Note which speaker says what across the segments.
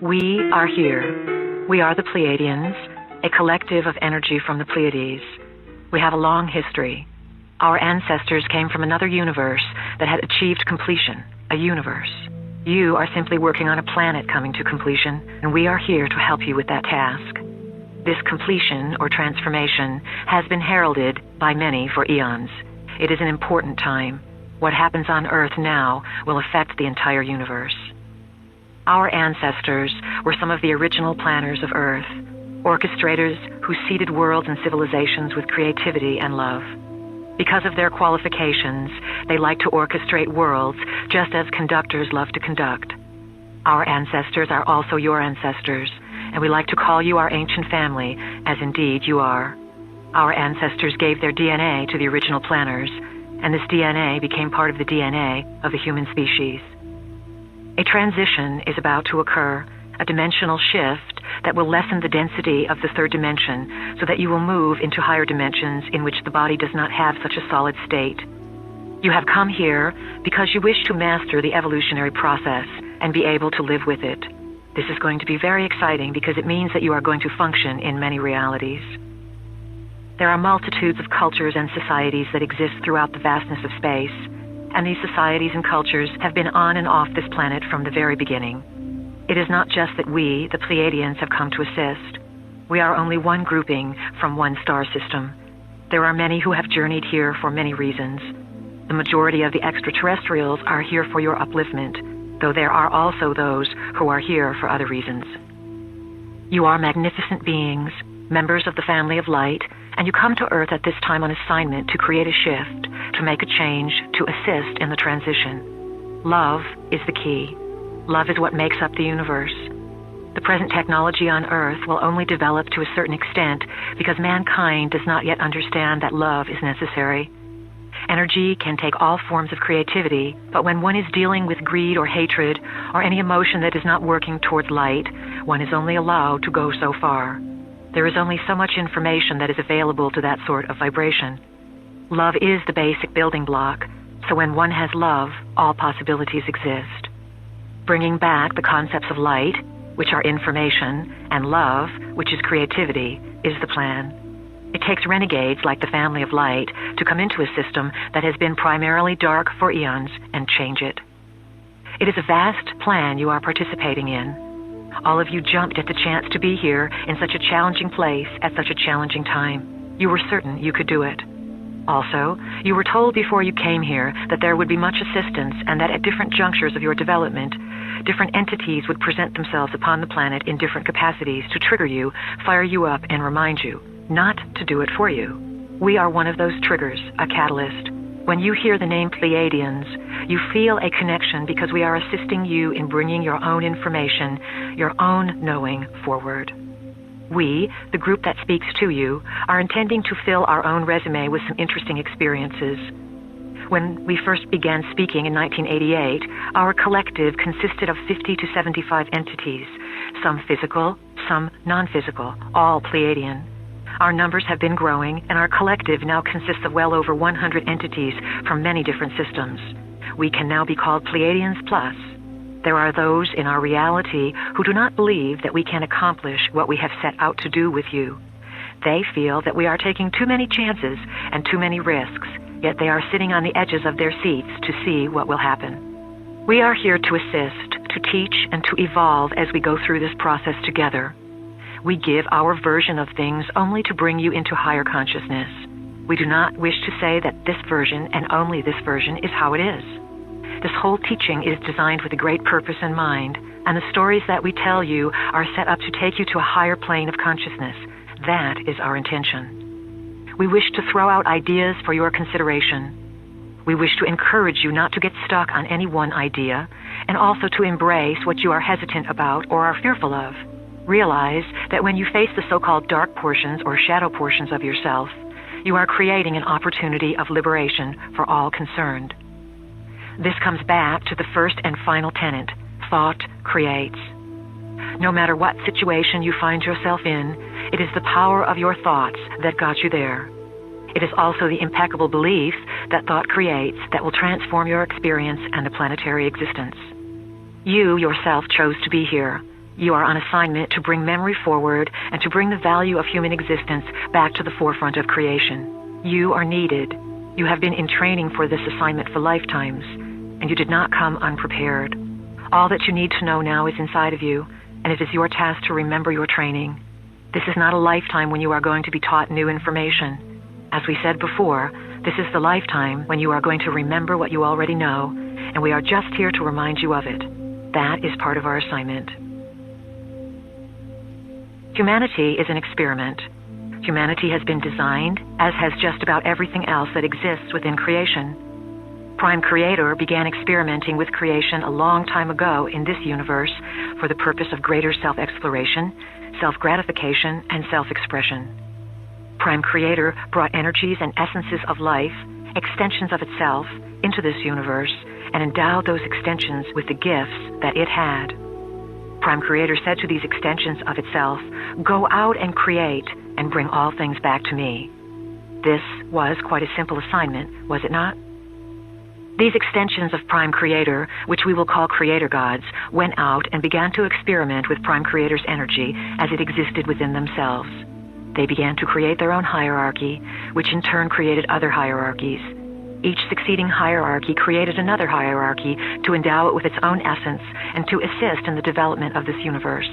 Speaker 1: We are here. We are the Pleiadians, a collective of energy from the Pleiades. We have a long history. Our ancestors came from another universe that had achieved completion, a universe. You are simply working on a planet coming to completion, and we are here to help you with that task. This completion, or transformation, has been heralded by many for eons. It is an important time. What happens on Earth now will affect the entire universe. Our ancestors were some of the original planners of Earth, orchestrators who seeded worlds and civilizations with creativity and love. Because of their qualifications, they like to orchestrate worlds just as conductors love to conduct. Our ancestors are also your ancestors, and we like to call you our ancient family, as indeed you are. Our ancestors gave their DNA to the original planners, and this DNA became part of the DNA of the human species. A transition is about to occur, a dimensional shift that will lessen the density of the third dimension so that you will move into higher dimensions in which the body does not have such a solid state. You have come here because you wish to master the evolutionary process and be able to live with it. This is going to be very exciting because it means that you are going to function in many realities. There are multitudes of cultures and societies that exist throughout the vastness of space, and these societies and cultures have been on and off this planet from the very beginning. It is not just that we, the Pleiadians, have come to assist. We are only one grouping from one star system. There are many who have journeyed here for many reasons. The majority of the extraterrestrials are here for your upliftment, though there are also those who are here for other reasons. You are magnificent beings, members of the family of light, and you come to Earth at this time on assignment to create a shift, to make a change, to assist in the transition. Love is the key. Love is what makes up the universe. The present technology on Earth will only develop to a certain extent because mankind does not yet understand that love is necessary. Energy can take all forms of creativity, but when one is dealing with greed or hatred or any emotion that is not working towards light, one is only allowed to go so far. There is only so much information that is available to that sort of vibration. Love is the basic building block, so when one has love, all possibilities exist. Bringing back the concepts of light, which are information, and love, which is creativity, is the plan. It takes renegades like the family of light to come into a system that has been primarily dark for eons and change it. It is a vast plan you are participating in. All of you jumped at the chance to be here in such a challenging place at such a challenging time. You were certain you could do it. Also, you were told before you came here that there would be much assistance and that at different junctures of your development, different entities would present themselves upon the planet in different capacities to trigger you, fire you up, and remind you, not to do it for you. We are one of those triggers, a catalyst. When you hear the name Pleiadians, you feel a connection because we are assisting you in bringing your own information, your own knowing forward. We, the group that speaks to you, are intending to fill our own resume with some interesting experiences. When we first began speaking in 1988, our collective consisted of 50 to 75 entities, some physical, some non-physical, all Pleiadian. Our numbers have been growing, and our collective now consists of well over 100 entities from many different systems. We can now be called Pleiadians Plus. There are those in our reality who do not believe that we can accomplish what we have set out to do with you. They feel that we are taking too many chances and too many risks, yet they are sitting on the edges of their seats to see what will happen. We are here to assist, to teach, and to evolve as we go through this process together. We give our version of things only to bring you into higher consciousness. We do not wish to say that this version and only this version is how it is. This whole teaching is designed with a great purpose in mind, and the stories that we tell you are set up to take you to a higher plane of consciousness. That is our intention. We wish to throw out ideas for your consideration. We wish to encourage you not to get stuck on any one idea, and also to embrace what you are hesitant about or are fearful of. Realize that when you face the so-called dark portions or shadow portions of yourself, you are creating an opportunity of liberation for all concerned. This comes back to the first and final tenet: thought creates. No matter what situation you find yourself in, it is the power of your thoughts that got you there. It is also the impeccable belief that thought creates that will transform your experience and the planetary existence. You yourself chose to be here. You are on assignment to bring memory forward and to bring the value of human existence back to the forefront of creation. You are needed. You have been in training for this assignment for lifetimes, and you did not come unprepared. All that you need to know now is inside of you, and it is your task to remember your training. This is not a lifetime when you are going to be taught new information. As we said before, this is the lifetime when you are going to remember what you already know, and we are just here to remind you of it. That is part of our assignment. Humanity is an experiment. Humanity has been designed, as has just about everything else that exists within creation. Prime Creator began experimenting with creation a long time ago in this universe for the purpose of greater self-exploration, self-gratification, and self-expression. Prime Creator brought energies and essences of life, extensions of itself, into this universe and endowed those extensions with the gifts that it had. Prime Creator said to these extensions of itself, "Go out and create and bring all things back to me." This was quite a simple assignment, was it not? These extensions of Prime Creator, which we will call Creator Gods, went out and began to experiment with Prime Creator's energy as it existed within themselves. They began to create their own hierarchy, which in turn created other hierarchies. Each succeeding hierarchy created another hierarchy to endow it with its own essence and to assist in the development of this universe.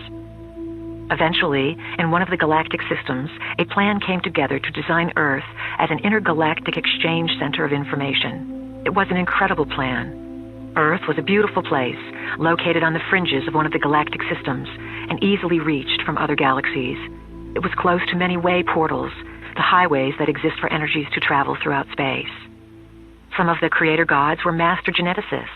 Speaker 1: Eventually, in one of the galactic systems, a plan came together to design Earth as an intergalactic exchange center of information. It was an incredible plan. Earth was a beautiful place, located on the fringes of one of the galactic systems and easily reached from other galaxies. It was close to many way portals, the highways that exist for energies to travel throughout space. Some of the Creator Gods were master geneticists.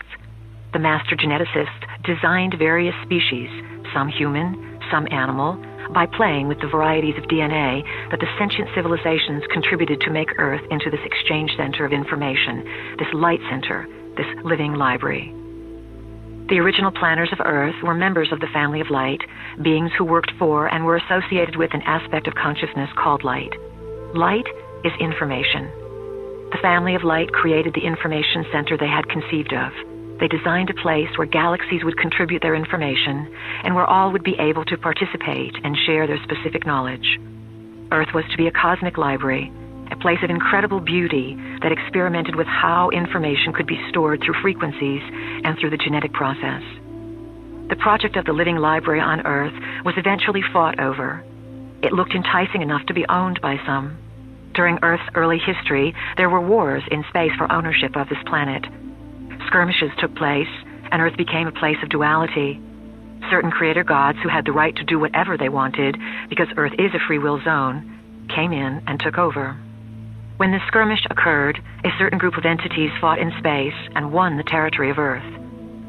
Speaker 1: The master geneticists designed various species, some human, some animal, by playing with the varieties of DNA that the sentient civilizations contributed to make Earth into this exchange center of information, this light center, this living library. The original planners of Earth were members of the family of light, beings who worked for and were associated with an aspect of consciousness called light. Light is information. The family of light created the information center they had conceived of. They designed a place where galaxies would contribute their information and where all would be able to participate and share their specific knowledge. Earth was to be a cosmic library, a place of incredible beauty that experimented with how information could be stored through frequencies and through the genetic process. The project of the living library on Earth was eventually fought over. It looked enticing enough to be owned by some. During Earth's early history, there were wars in space for ownership of this planet. Skirmishes took place, and Earth became a place of duality. Certain Creator Gods who had the right to do whatever they wanted, because Earth is a free will zone, came in and took over. When this skirmish occurred, a certain group of entities fought in space and won the territory of Earth.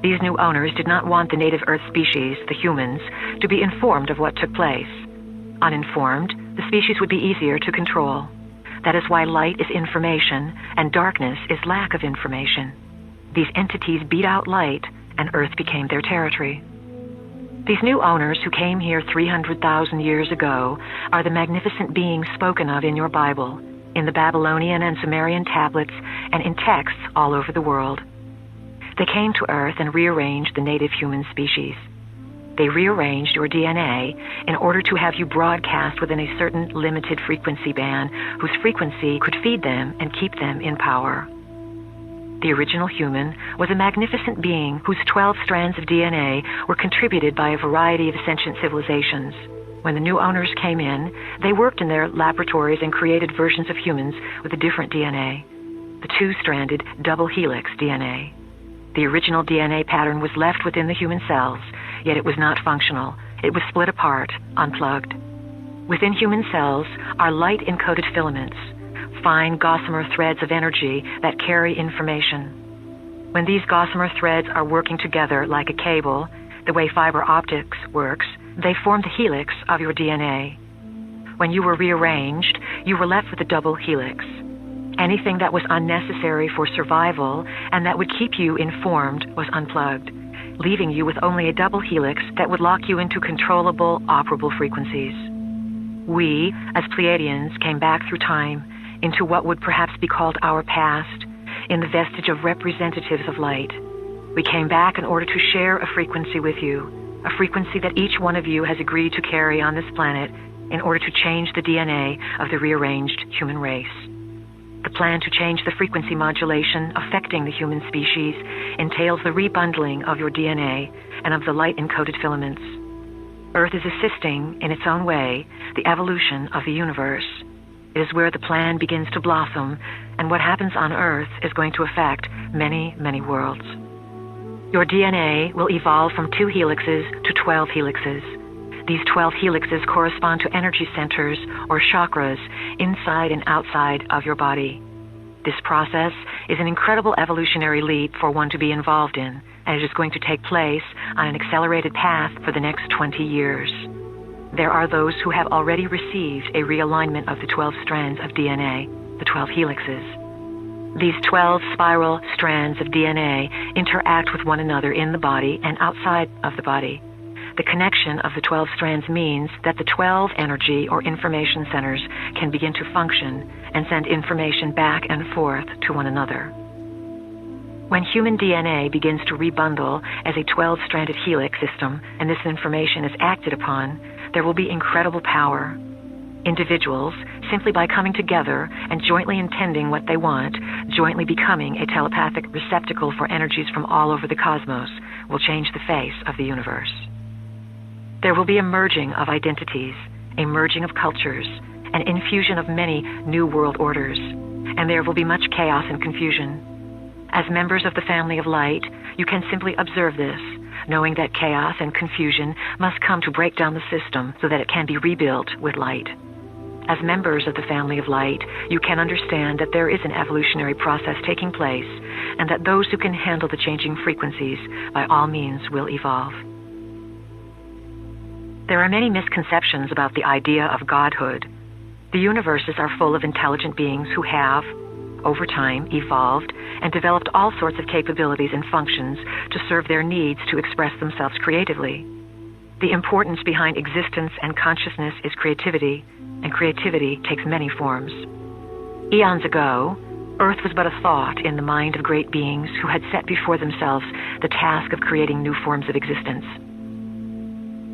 Speaker 1: These new owners did not want the native Earth species, the humans, to be informed of what took place. Uninformed, the species would be easier to control. That is why light is information and darkness is lack of information. These entities beat out light, and Earth became their territory. These new owners who came here 300,000 years ago are the magnificent beings spoken of in your Bible, in the Babylonian and Sumerian tablets, and in texts all over the world. They came to Earth and rearranged the native human species. They rearranged your DNA in order to have you broadcast within a certain limited frequency band whose frequency could feed them and keep them in power. The original human was a magnificent being whose 12 strands of DNA were contributed by a variety of sentient civilizations. When the new owners came in, they worked in their laboratories and created versions of humans with a different DNA, the two-stranded double helix DNA. The original DNA pattern was left within the human cells, yet it was not functional. It was split apart, unplugged. Within human cells are light-encoded filaments, fine gossamer threads of energy that carry information. When these gossamer threads are working together like a cable, the way fiber optics works, they form the helix of your DNA. When you were rearranged, you were left with a double helix. Anything that was unnecessary for survival and that would keep you informed was unplugged, leaving you with only a double helix that would lock you into controllable, operable frequencies. We, as Pleiadians, came back through time into what would perhaps be called our past, in the vestige of representatives of light. We came back in order to share a frequency with you, a frequency that each one of you has agreed to carry on this planet in order to change the DNA of the rearranged human race. The plan to change the frequency modulation affecting the human species entails the rebundling of your DNA and of the light-encoded filaments. Earth is assisting, in its own way, the evolution of the universe. It is where the plan begins to blossom, and what happens on Earth is going to affect many, many worlds. Your DNA will evolve from 2 helixes to 12 helixes. These 12 helixes correspond to energy centers or chakras inside and outside of your body. This process is an incredible evolutionary leap for one to be involved in, and it is going to take place on an accelerated path for the next 20 years. There are those who have already received a realignment of the 12 strands of DNA, the 12 helixes. These 12 spiral strands of DNA interact with one another in the body and outside of the body. The connection of the 12 strands means that the 12 energy or information centers can begin to function and send information back and forth to one another. When human DNA begins to rebundle as a 12-stranded helix system and this information is acted upon, there will be incredible power. Individuals, simply by coming together and jointly intending what they want, jointly becoming a telepathic receptacle for energies from all over the cosmos, will change the face of the universe. There will be a merging of identities, a merging of cultures, an infusion of many new world orders, and there will be much chaos and confusion. As members of the family of light, you can simply observe this, knowing that chaos and confusion must come to break down the system so that it can be rebuilt with light. As members of the family of light, you can understand that there is an evolutionary process taking place, and that those who can handle the changing frequencies by all means will evolve. There are many misconceptions about the idea of godhood. The universes are full of intelligent beings who have, over time, evolved and developed all sorts of capabilities and functions to serve their needs to express themselves creatively. The importance behind existence and consciousness is creativity, and creativity takes many forms. Eons ago, Earth was but a thought in the mind of great beings who had set before themselves the task of creating new forms of existence.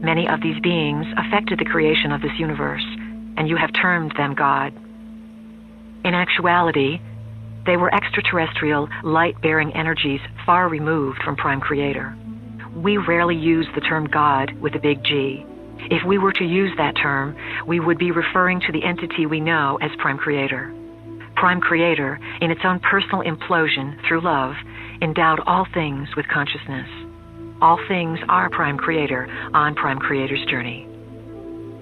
Speaker 1: Many of these beings affected the creation of this universe, and you have termed them God. In actuality, they were extraterrestrial, light-bearing energies far removed from Prime Creator. We rarely use the term God with a big G. If we were to use that term, we would be referring to the entity we know as Prime Creator. Prime Creator, in its own personal implosion through love, endowed all things with consciousness. All things are Prime Creator on Prime Creator's journey.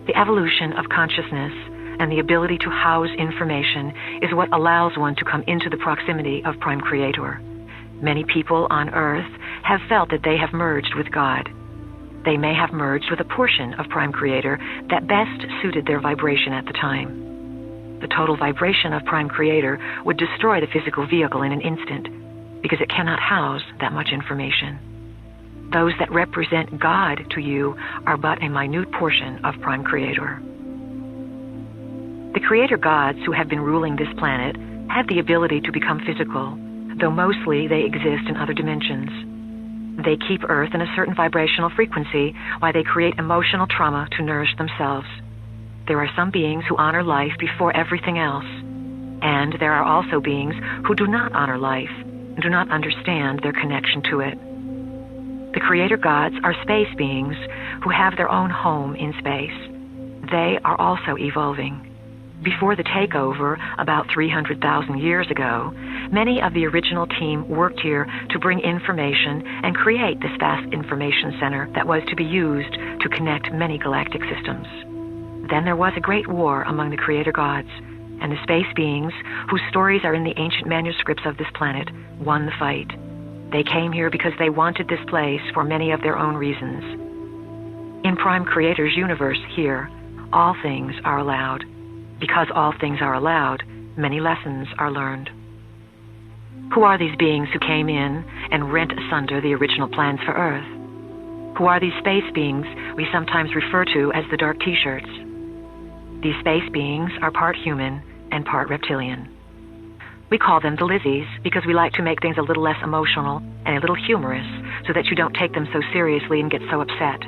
Speaker 1: The evolution of consciousness and the ability to house information is what allows one to come into the proximity of Prime Creator. Many people on Earth have felt that they have merged with God. They may have merged with a portion of Prime Creator that best suited their vibration at the time. The total vibration of Prime Creator would destroy the physical vehicle in an instant because it cannot house that much information. Those that represent God to you are but a minute portion of Prime Creator. The creator gods who have been ruling this planet have the ability to become physical, though mostly they exist in other dimensions. They keep Earth in a certain vibrational frequency while they create emotional trauma to nourish themselves. There are some beings who honor life before everything else, and there are also beings who do not honor life and do not understand their connection to it. The creator gods are space beings who have their own home in space. They are also evolving. Before the takeover, about 300,000 years ago, many of the original team worked here to bring information and create this vast information center that was to be used to connect many galactic systems. Then there was a great war among the creator gods, and the space beings, whose stories are in the ancient manuscripts of this planet, won the fight. They came here because they wanted this place for many of their own reasons. In Prime Creator's universe here, all things are allowed. Because all things are allowed, many lessons are learned. Who are these beings who came in and rent asunder the original plans for Earth? Who are these space beings we sometimes refer to as the dark T-shirts? These space beings are part human and part reptilian. We call them the Lizzies because we like to make things a little less emotional and a little humorous so so that you don't take them so seriously and get so upset.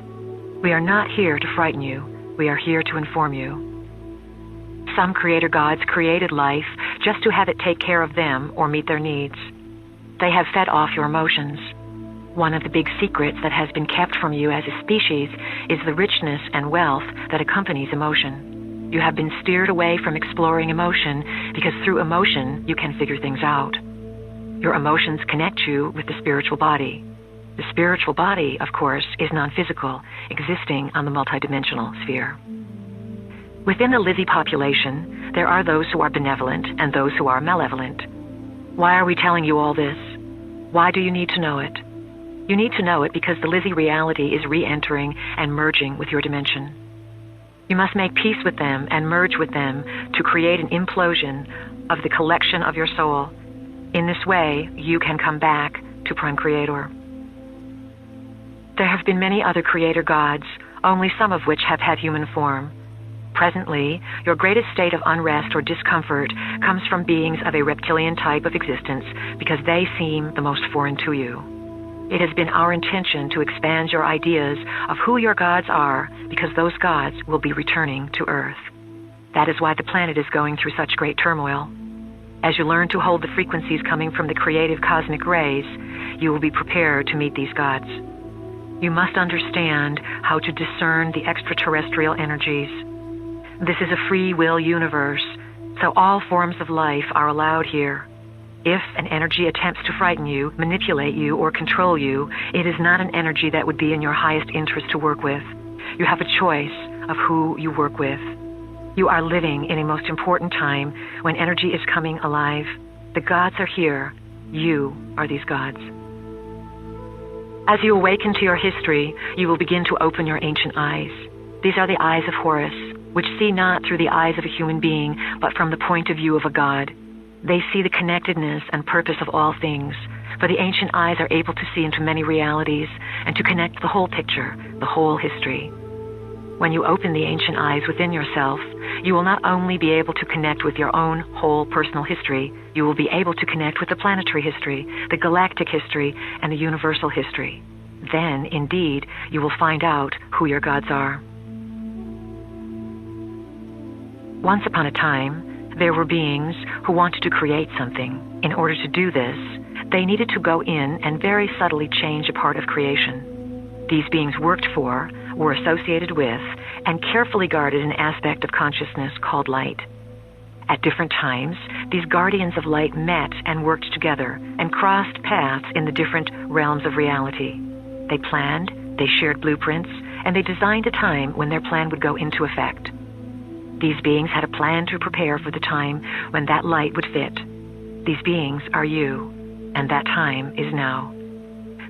Speaker 1: We are not here to frighten you. We are here to inform you. Some creator gods created life just to have it take care of them or meet their needs. They have fed off your emotions. One of the big secrets that has been kept from you as a species is the richness and wealth that accompanies emotion. You have been steered away from exploring emotion because through emotion you can figure things out. Your emotions connect you with the spiritual body. The spiritual body, of course, is non-physical, existing on the multidimensional sphere. Within the Lizzie population, there are those who are benevolent and those who are malevolent. Why are we telling you all this? Why do you need to know it? You need to know it because the Lizzie reality is re-entering and merging with your dimension. You must make peace with them and merge with them to create an implosion of the collection of your soul. In this way, you can come back to Prime Creator. There have been many other creator gods, only some of which have had human form. Presently, your greatest state of unrest or discomfort comes from beings of a reptilian type of existence because they seem the most foreign to you. It has been our intention to expand your ideas of who your gods are because those gods will be returning to Earth. That is why the planet is going through such great turmoil. As you learn to hold the frequencies coming from the creative cosmic rays, you will be prepared to meet these gods. You must understand how to discern the extraterrestrial energies. This is a free will universe, so all forms of life are allowed here. If an energy attempts to frighten you, manipulate you, or control you, it is not an energy that would be in your highest interest to work with. You have a choice of who you work with. You are living in a most important time when energy is coming alive. The gods are here. You are these gods. As you awaken to your history, you will begin to open your ancient eyes. These are the eyes of Horus, which see not through the eyes of a human being, but from the point of view of a god. They see the connectedness and purpose of all things, for the ancient eyes are able to see into many realities and to connect the whole picture, the whole history. When you open the ancient eyes within yourself, you will not only be able to connect with your own whole personal history, you will be able to connect with the planetary history, the galactic history, and the universal history. Then, indeed, you will find out who your gods are. Once upon a time, there were beings who wanted to create something. In order to do this, they needed to go in and very subtly change a part of creation. These beings worked for, were associated with, and carefully guarded an aspect of consciousness called light. At different times, these guardians of light met and worked together and crossed paths in the different realms of reality. They planned, they shared blueprints, and they designed a time when their plan would go into effect. These beings had a plan to prepare for the time when that light would fit. These beings are you, and that time is now.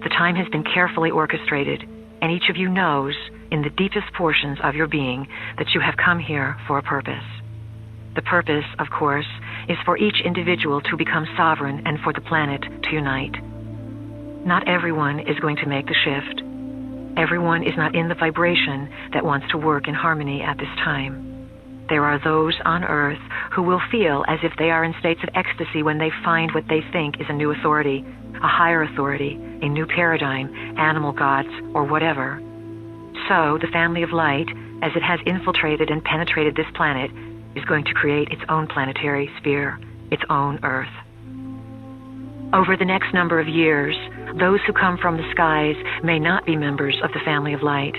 Speaker 1: The time has been carefully orchestrated, and each of you knows, in the deepest portions of your being, that you have come here for a purpose. The purpose, of course, is for each individual to become sovereign and for the planet to unite. Not everyone is going to make the shift. Everyone is not in the vibration that wants to work in harmony at this time. There are those on Earth who will feel as if they are in states of ecstasy when they find what they think is a new authority, a higher authority, a new paradigm, animal gods, or whatever. So the family of light, as it has infiltrated and penetrated this planet, is going to create its own planetary sphere, its own Earth. Over the next number of years, those who come from the skies may not be members of the family of light.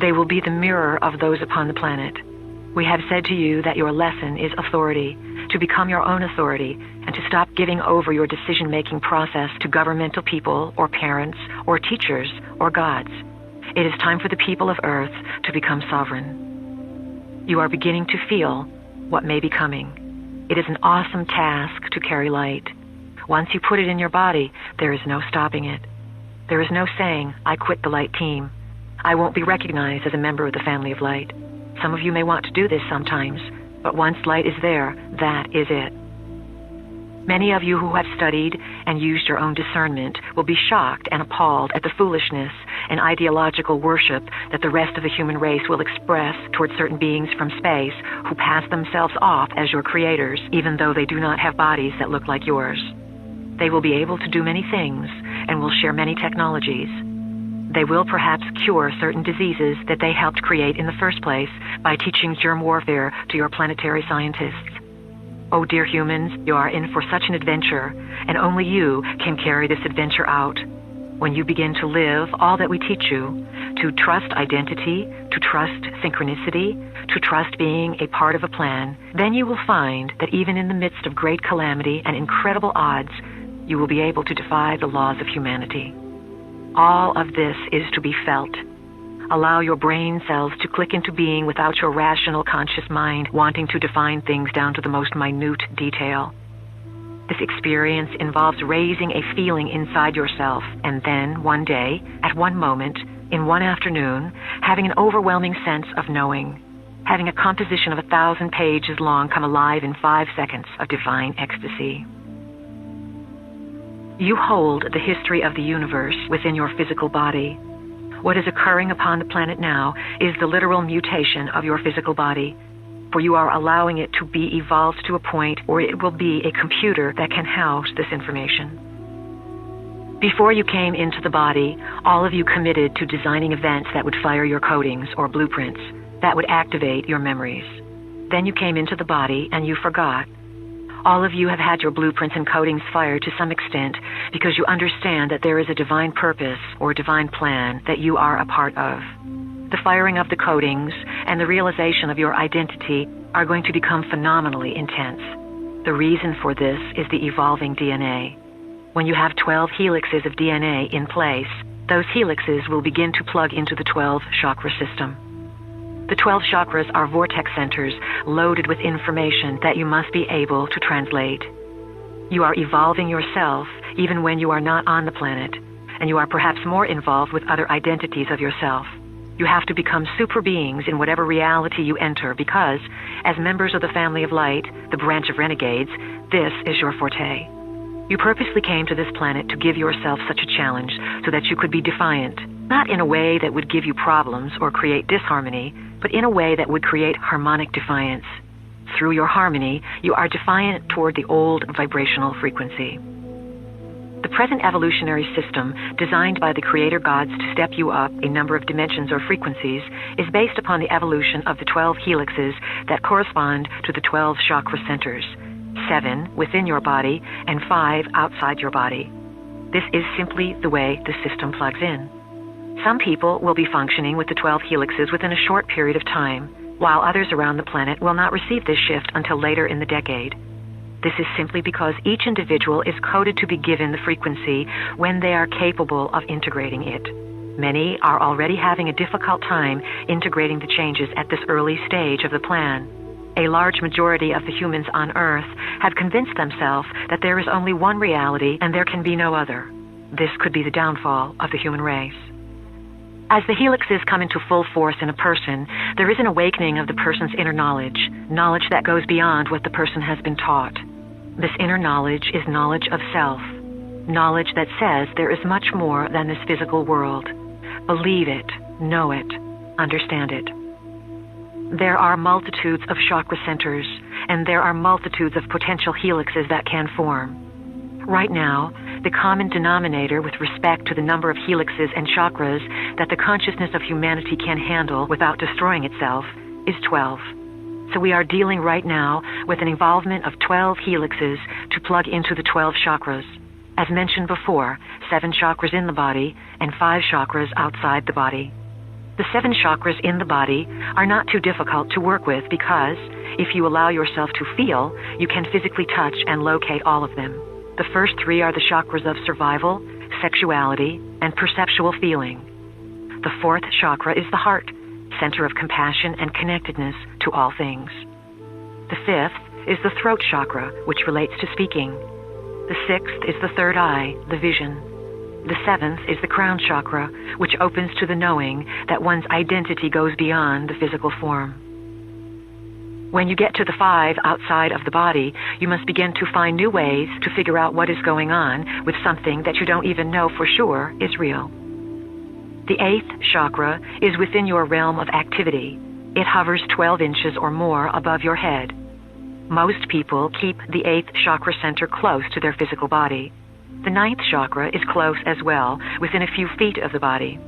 Speaker 1: They will be the mirror of those upon the planet. We have said to you that your lesson is authority, to become your own authority, and to stop giving over your decision-making process to governmental people, or parents, or teachers, or gods. It is time for the people of Earth to become sovereign. You are beginning to feel what may be coming. It is an awesome task to carry light. Once you put it in your body, there is no stopping it. There is no saying, I quit the light team. I won't be recognized as a member of the family of light. Some of you may want to do this sometimes, but once light is there, that is it. Many of you who have studied and used your own discernment will be shocked and appalled at the foolishness and ideological worship that the rest of the human race will express toward certain beings from space who pass themselves off as your creators, even though they do not have bodies that look like yours. They will be able to do many things, and will share many technologies. They will perhaps cure certain diseases that they helped create in the first place by teaching germ warfare to your planetary scientists. Oh, dear humans, you are in for such an adventure, and only you can carry this adventure out. When you begin to live all that we teach you, to trust identity, to trust synchronicity, to trust being a part of a plan, then you will find that even in the midst of great calamity and incredible odds, you will be able to defy the laws of humanity. All of this is to be felt. Allow your brain cells to click into being without your rational conscious mind wanting to define things down to the most minute detail. This experience involves raising a feeling inside yourself, and then, one day, at one moment, in one afternoon, having an overwhelming sense of knowing, having a composition of 1,000 pages long come alive in 5 seconds of divine ecstasy. You hold the history of the universe within your physical body. What is occurring upon the planet now is the literal mutation of your physical body, for you are allowing it to be evolved to a point where it will be a computer that can house this information. Before you came into the body, all of you committed to designing events that would fire your codings or blueprints, that would activate your memories. Then you came into the body and you forgot. All of you have had your blueprints and codings fired to some extent because you understand that there is a divine purpose or divine plan that you are a part of. The firing of the codings and the realization of your identity are going to become phenomenally intense. The reason for this is the evolving DNA. When you have 12 helixes of DNA in place, those helixes will begin to plug into the 12 chakra system. The 12 chakras are vortex centers loaded with information that you must be able to translate. You are evolving yourself even when you are not on the planet, and you are perhaps more involved with other identities of yourself. You have to become super beings in whatever reality you enter because, as members of the family of light, the branch of renegades, this is your forte. You purposely came to this planet to give yourself such a challenge so that you could be defiant, not in a way that would give you problems or create disharmony, but in a way that would create harmonic defiance. Through your harmony, you are defiant toward the old vibrational frequency. The present evolutionary system, designed by the creator gods to step you up a number of dimensions or frequencies, is based upon the evolution of the 12 helixes that correspond to the 12 chakra centers, 7 within your body and 5 outside your body. This is simply the way the system plugs in. Some people will be functioning with the 12 helixes within a short period of time, while others around the planet will not receive this shift until later in the decade. This is simply because each individual is coded to be given the frequency when they are capable of integrating it. Many are already having a difficult time integrating the changes at this early stage of the plan. A large majority of the humans on Earth have convinced themselves that there is only one reality and there can be no other. This could be the downfall of the human race. As the helixes come into full force in a person, there is an awakening of the person's inner knowledge, knowledge that goes beyond what the person has been taught. This inner knowledge is knowledge of self, knowledge that says there is much more than this physical world. Believe it, know it, understand it. There are multitudes of chakra centers, and there are multitudes of potential helixes that can form. Right now, the common denominator with respect to the number of helixes and chakras that the consciousness of humanity can handle without destroying itself is 12. So we are dealing right now with an involvement of 12 helixes to plug into the 12 chakras. As mentioned before, 7 chakras in the body and 5 chakras outside the body. The 7 chakras in the body are not too difficult to work with because, if you allow yourself to feel, you can physically touch and locate all of them. The first 3 are the chakras of survival, sexuality, and perceptual feeling. The 4th chakra is the heart, center of compassion and connectedness to all things. The 5th is the throat chakra, which relates to speaking. The 6th is the third eye, the vision. The 7th is the crown chakra, which opens to the knowing that one's identity goes beyond the physical form. When you get to the 5 outside of the body, you must begin to find new ways to figure out what is going on with something that you don't even know for sure is real. The 8th chakra is within your realm of activity. It hovers 12 inches or more above your head. Most people keep the 8th chakra center close to their physical body. The 9th chakra is close as well, within a few feet of the body.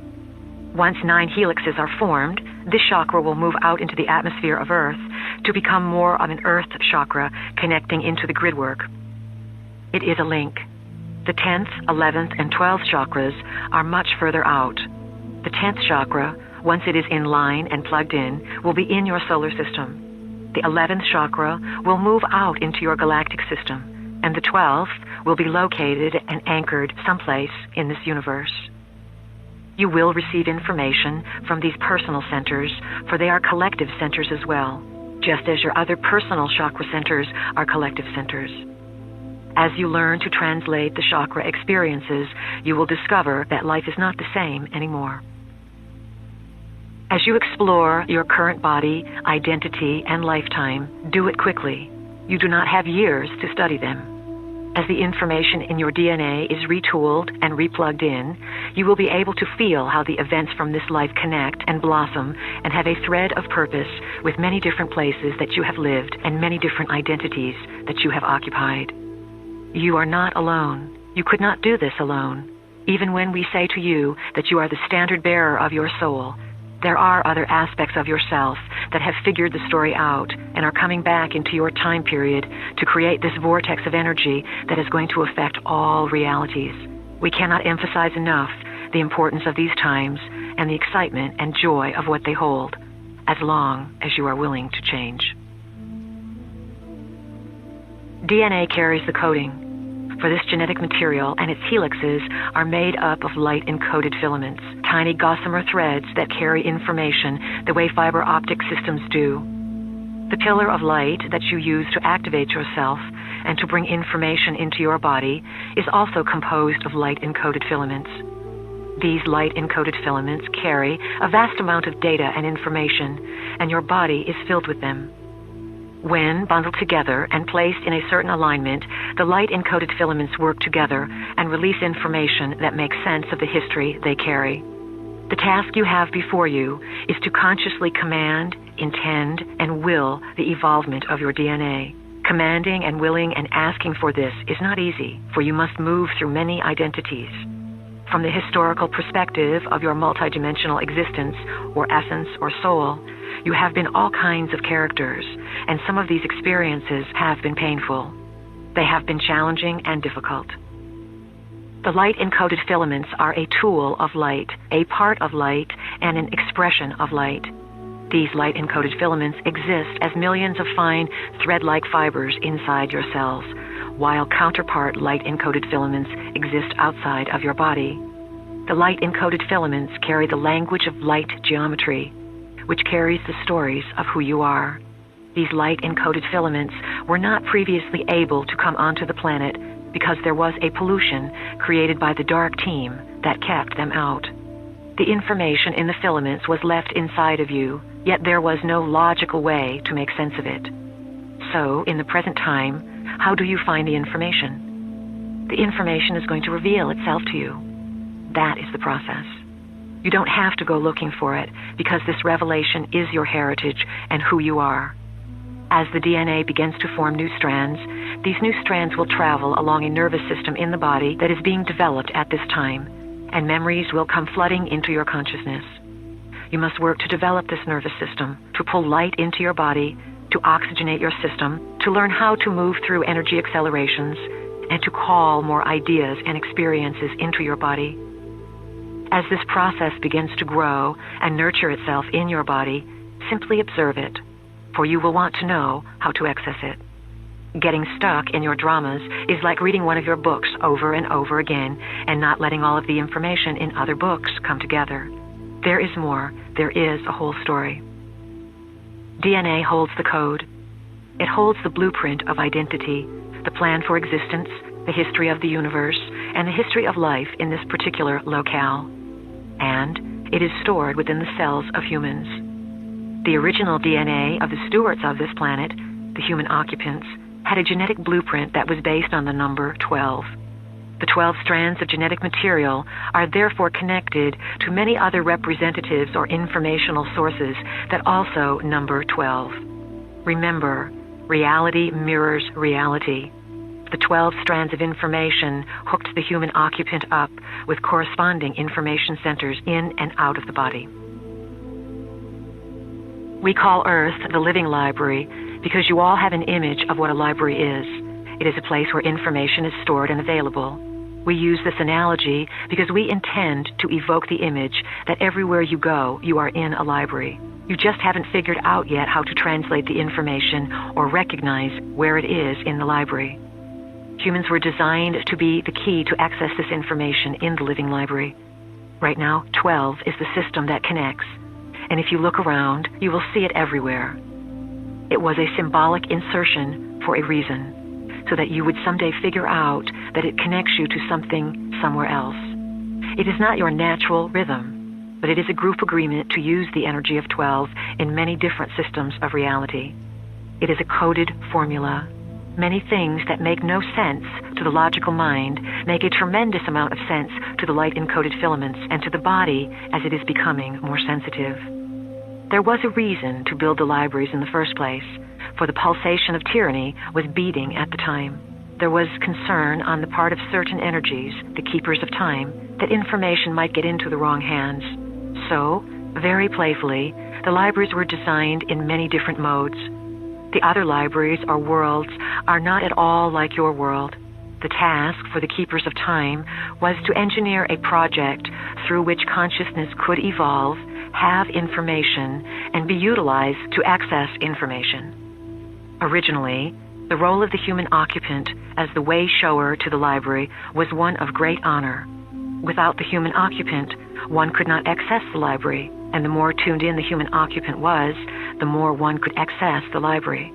Speaker 1: Once 9 helixes are formed, this chakra will move out into the atmosphere of Earth to become more of an Earth chakra connecting into the gridwork. It is a link. The 10th, 11th, and 12th chakras are much further out. The 10th chakra, once it is in line and plugged in, will be in your solar system. The 11th chakra will move out into your galactic system, and the 12th will be located and anchored someplace in this universe. You will receive information from these personal centers, for they are collective centers as well, just as your other personal chakra centers are collective centers. As you learn to translate the chakra experiences, you will discover that life is not the same anymore. As you explore your current body, identity, and lifetime, do it quickly. You do not have years to study them. As the information in your DNA is retooled and replugged in, you will be able to feel how the events from this life connect and blossom and have a thread of purpose with many different places that you have lived and many different identities that you have occupied. You are not alone. You could not do this alone. Even when we say to you that you are the standard bearer of your soul, there are other aspects of yourself that have figured the story out and are coming back into your time period to create this vortex of energy that is going to affect all realities. We cannot emphasize enough the importance of these times and the excitement and joy of what they hold, as long as you are willing to change. DNA carries the coding. For this genetic material and its helixes are made up of light-encoded filaments, tiny gossamer threads that carry information the way fiber optic systems do. The pillar of light that you use to activate yourself and to bring information into your body is also composed of light-encoded filaments. These light-encoded filaments carry a vast amount of data and information, and your body is filled with them. When bundled together and placed in a certain alignment, the light-encoded filaments work together and release information that makes sense of the history they carry. The task you have before you is to consciously command, intend, and will the evolvement of your DNA. Commanding and willing and asking for this is not easy, for you must move through many identities. From the historical perspective of your multidimensional existence, or essence, or soul, you have been all kinds of characters, and some of these experiences have been painful. They have been challenging and difficult. The light-encoded filaments are a tool of light, a part of light, and an expression of light. These light-encoded filaments exist as millions of fine thread-like fibers inside your cells, while counterpart light-encoded filaments exist outside of your body. The light-encoded filaments carry the language of light geometry, which carries the stories of who you are. These light-encoded filaments were not previously able to come onto the planet because there was a pollution created by the dark team that kept them out. The information in the filaments was left inside of you, yet there was no logical way to make sense of it. So, in the present time, how do you find the information? The information is going to reveal itself to you. That is the process. You don't have to go looking for it, because this revelation is your heritage and who you are. As the DNA begins to form new strands, these new strands will travel along a nervous system in the body that is being developed at this time, and memories will come flooding into your consciousness. You must work to develop this nervous system, to pull light into your body, to oxygenate your system, to learn how to move through energy accelerations, and to call more ideas and experiences into your body. As this process begins to grow and nurture itself in your body, simply observe it, for you will want to know how to access it. Getting stuck in your dramas is like reading one of your books over and over again and not letting all of the information in other books come together. There is more. There is a whole story. DNA holds the code. It holds the blueprint of identity, the plan for existence, the history of the universe, and the history of life in this particular locale. And it is stored within the cells of humans. The original DNA of the stewards of this planet, the human occupants, had a genetic blueprint that was based on the number 12. The 12 strands of genetic material are therefore connected to many other representatives or informational sources that also number 12. Remember, reality mirrors reality. The 12 strands of information hooked the human occupant up with corresponding information centers in and out of the body. We call Earth the living library because you all have an image of what a library is. It is a place where information is stored and available. We use this analogy because we intend to evoke the image that everywhere you go, you are in a library. You just haven't figured out yet how to translate the information or recognize where it is in the library. Humans were designed to be the key to access this information in the living library. Right now, 12 is the system that connects. And if you look around, you will see it everywhere. It was a symbolic insertion for a reason, so that you would someday figure out that it connects you to something somewhere else. It is not your natural rhythm, but it is a group agreement to use the energy of 12 in many different systems of reality. It is a coded formula. Many things that make no sense to the logical mind make a tremendous amount of sense to the light-encoded filaments and to the body as it is becoming more sensitive. There was a reason to build the libraries in the first place, for the pulsation of tyranny was beating at the time. There was concern on the part of certain energies, the keepers of time, that information might get into the wrong hands. So, very playfully, the libraries were designed in many different modes. The other libraries or worlds are not at all like your world. The task for the keepers of time was to engineer a project through which consciousness could evolve, have information, and be utilized to access information. Originally, the role of the human occupant as the way shower to the library was one of great honor. Without the human occupant, one could not access the library, and the more tuned in the human occupant was, the more one could access the library.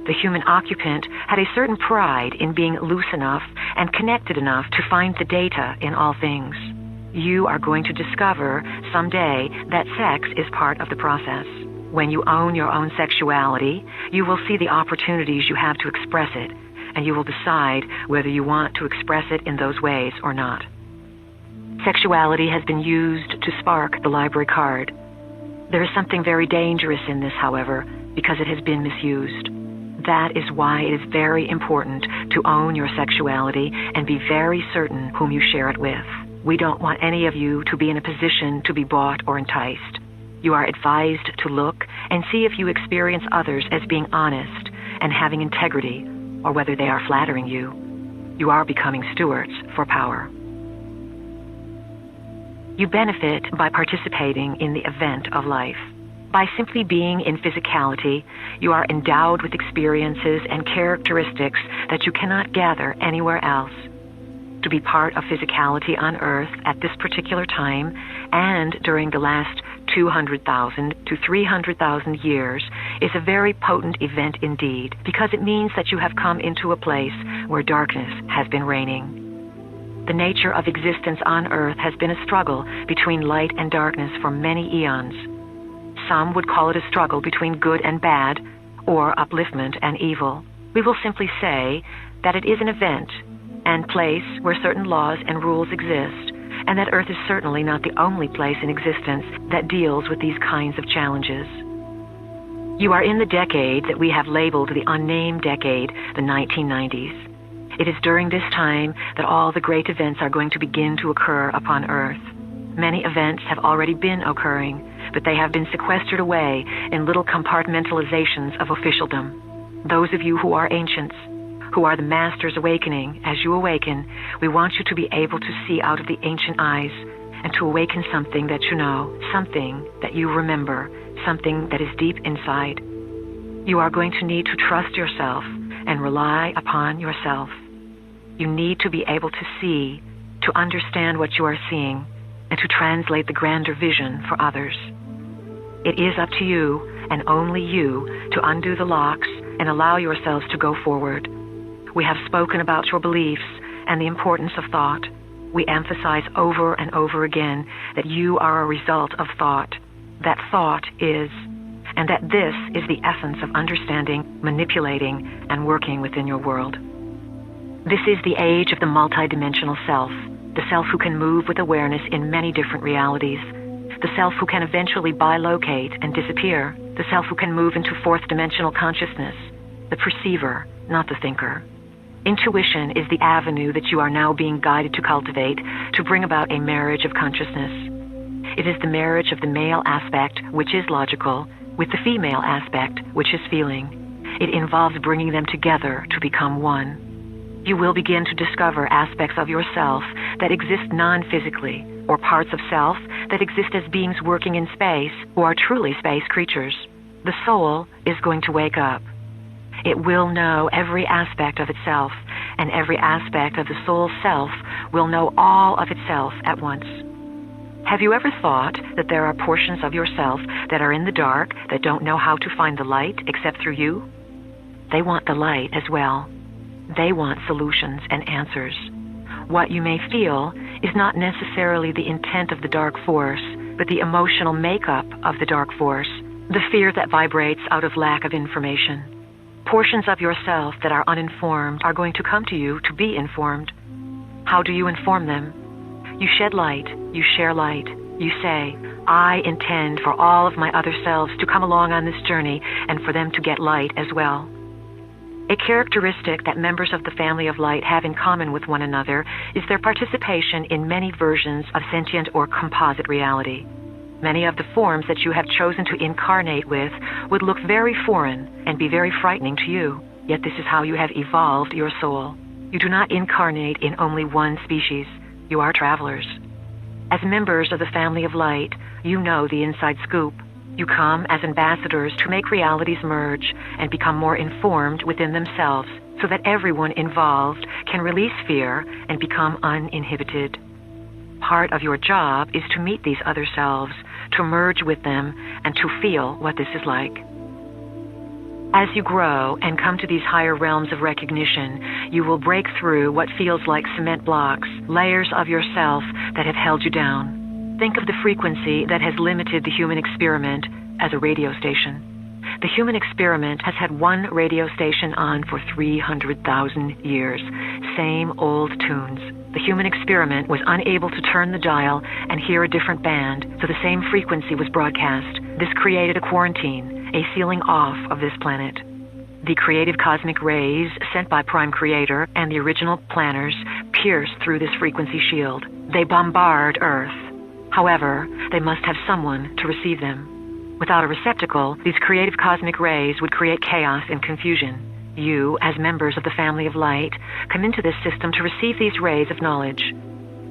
Speaker 1: The human occupant had a certain pride in being loose enough and connected enough to find the data in all things. You are going to discover someday that sex is part of the process. When you own your own sexuality, you will see the opportunities you have to express it, and you will decide whether you want to express it in those ways or not. Sexuality has been used to spark the library card. There is something very dangerous in this, however, because it has been misused. That is why it is very important to own your sexuality and be very certain whom you share it with. We don't want any of you to be in a position to be bought or enticed. You are advised to look and see if you experience others as being honest and having integrity, or whether they are flattering you. You are becoming stewards for power. You benefit by participating in the event of life. By simply being in physicality, you are endowed with experiences and characteristics that you cannot gather anywhere else. To be part of physicality on Earth at this particular time and during the last 200,000 to 300,000 years is a very potent event indeed, because it means that you have come into a place where darkness has been reigning. The nature of existence on Earth has been a struggle between light and darkness for many eons. Some would call it a struggle between good and bad, or upliftment and evil. We will simply say that it is an event and place where certain laws and rules exist, and that Earth is certainly not the only place in existence that deals with these kinds of challenges. You are in the decade that we have labeled the unnamed decade, the 1990s. It is during this time that all the great events are going to begin to occur upon Earth. Many events have already been occurring, but they have been sequestered away in little compartmentalizations of officialdom. Those of you who are ancients, who are the masters awakening, as you awaken, we want you to be able to see out of the ancient eyes and to awaken something that you know, something that you remember, something that is deep inside. You are going to need to trust yourself and rely upon yourself. You need to be able to see, to understand what you are seeing, and to translate the grander vision for others. It is up to you, and only you, to undo the locks and allow yourselves to go forward. We have spoken about your beliefs and the importance of thought. We emphasize over and over again that you are a result of thought, that thought is, and that this is the essence of understanding, manipulating, and working within your world. This is the age of the multidimensional self, the self who can move with awareness in many different realities, the self who can eventually bilocate and disappear, the self who can move into fourth dimensional consciousness, the perceiver, not the thinker. Intuition is the avenue that you are now being guided to cultivate to bring about a marriage of consciousness. It is the marriage of the male aspect, which is logical, with the female aspect, which is feeling. It involves bringing them together to become one. You will begin to discover aspects of yourself that exist non-physically, or parts of self that exist as beings working in space who are truly space creatures. The soul is going to wake up. It will know every aspect of itself, and every aspect of the soul's self will know all of itself at once. Have you ever thought that there are portions of yourself that are in the dark that don't know how to find the light except through you? They want the light as well. They want solutions and answers. What you may feel is not necessarily the intent of the dark force, but the emotional makeup of the dark force, the fear that vibrates out of lack of information. Portions of yourself that are uninformed are going to come to you to be informed. How do you inform them? You shed light, you share light. You say, I intend for all of my other selves to come along on this journey and for them to get light as well. A characteristic that members of the family of light have in common with one another is their participation in many versions of sentient or composite reality. Many of the forms that you have chosen to incarnate with would look very foreign and be very frightening to you, yet this is how you have evolved your soul. You do not incarnate in only one species. You are travelers. As members of the family of light, you know the inside scoop. You come as ambassadors to make realities merge and become more informed within themselves so that everyone involved can release fear and become uninhibited. Part of your job is to meet these other selves, to merge with them, and to feel what this is like. As you grow and come to these higher realms of recognition, you will break through what feels like cement blocks, layers of yourself that have held you down. Think of the frequency that has limited the human experiment as a radio station. The human experiment has had one radio station on for 300,000 years. Same old tunes. The human experiment was unable to turn the dial and hear a different band, so the same frequency was broadcast. This created a quarantine, a sealing off of this planet. The creative cosmic rays sent by Prime Creator and the original planners pierce through this frequency shield. They bombard Earth. However, they must have someone to receive them. Without a receptacle, these creative cosmic rays would create chaos and confusion. You, as members of the family of light, come into this system to receive these rays of knowledge.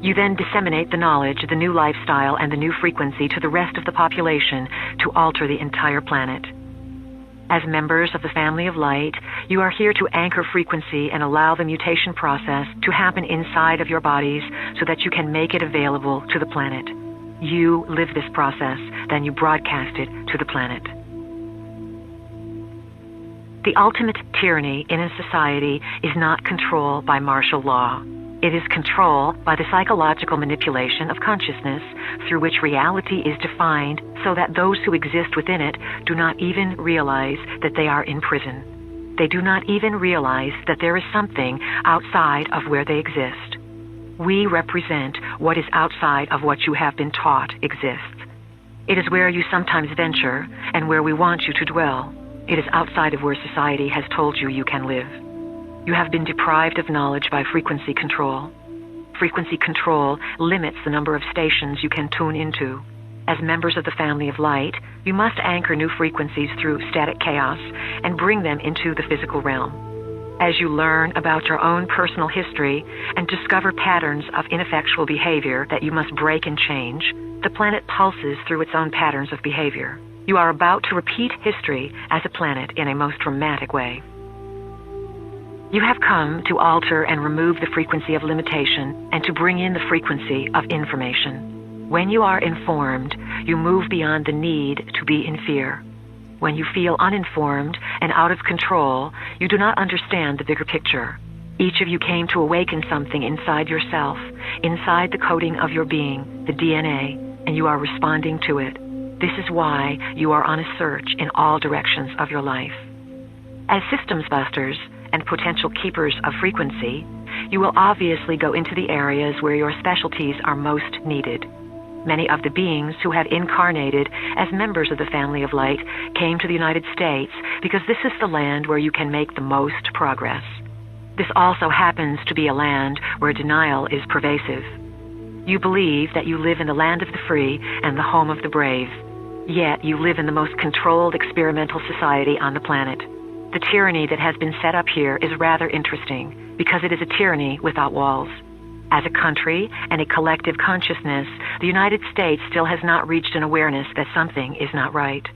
Speaker 1: You then disseminate the knowledge, the new lifestyle, and the new frequency to the rest of the population to alter the entire planet. As members of the family of light, you are here to anchor frequency and allow the mutation process to happen inside of your bodies so that you can make it available to the planet. You live this process, then you broadcast it to the planet. The ultimate tyranny in a society is not control by martial law. It is control by the psychological manipulation of consciousness through which reality is defined so that those who exist within it do not even realize that they are in prison. They do not even realize that there is something outside of where they exist. We represent what is outside of what you have been taught exists. It is where you sometimes venture and where we want you to dwell. It is outside of where society has told you you can live. You have been deprived of knowledge by frequency control. Frequency control limits the number of stations you can tune into. As members of the family of light, you must anchor new frequencies through static chaos and bring them into the physical realm. As you learn about your own personal history and discover patterns of ineffectual behavior that you must break and change, the planet pulses through its own patterns of behavior. You are about to repeat history as a planet in a most dramatic way. You have come to alter and remove the frequency of limitation and to bring in the frequency of information. When you are informed, you move beyond the need to be in fear. When you feel uninformed and out of control, you do not understand the bigger picture. Each of you came to awaken something inside yourself, inside the coding of your being, the DNA, and you are responding to it. This is why you are on a search in all directions of your life. As systems busters and potential keepers of frequency, you will obviously go into the areas where your specialties are most needed. Many of the beings who have incarnated as members of the family of light came to the United States because this is the land where you can make the most progress. This also happens to be a land where denial is pervasive. You believe that you live in the land of the free and the home of the brave, yet you live in the most controlled experimental society on the planet. The tyranny that has been set up here is rather interesting because it is a tyranny without walls. As a country and a collective consciousness, the United States still has not reached an awareness that something is not right.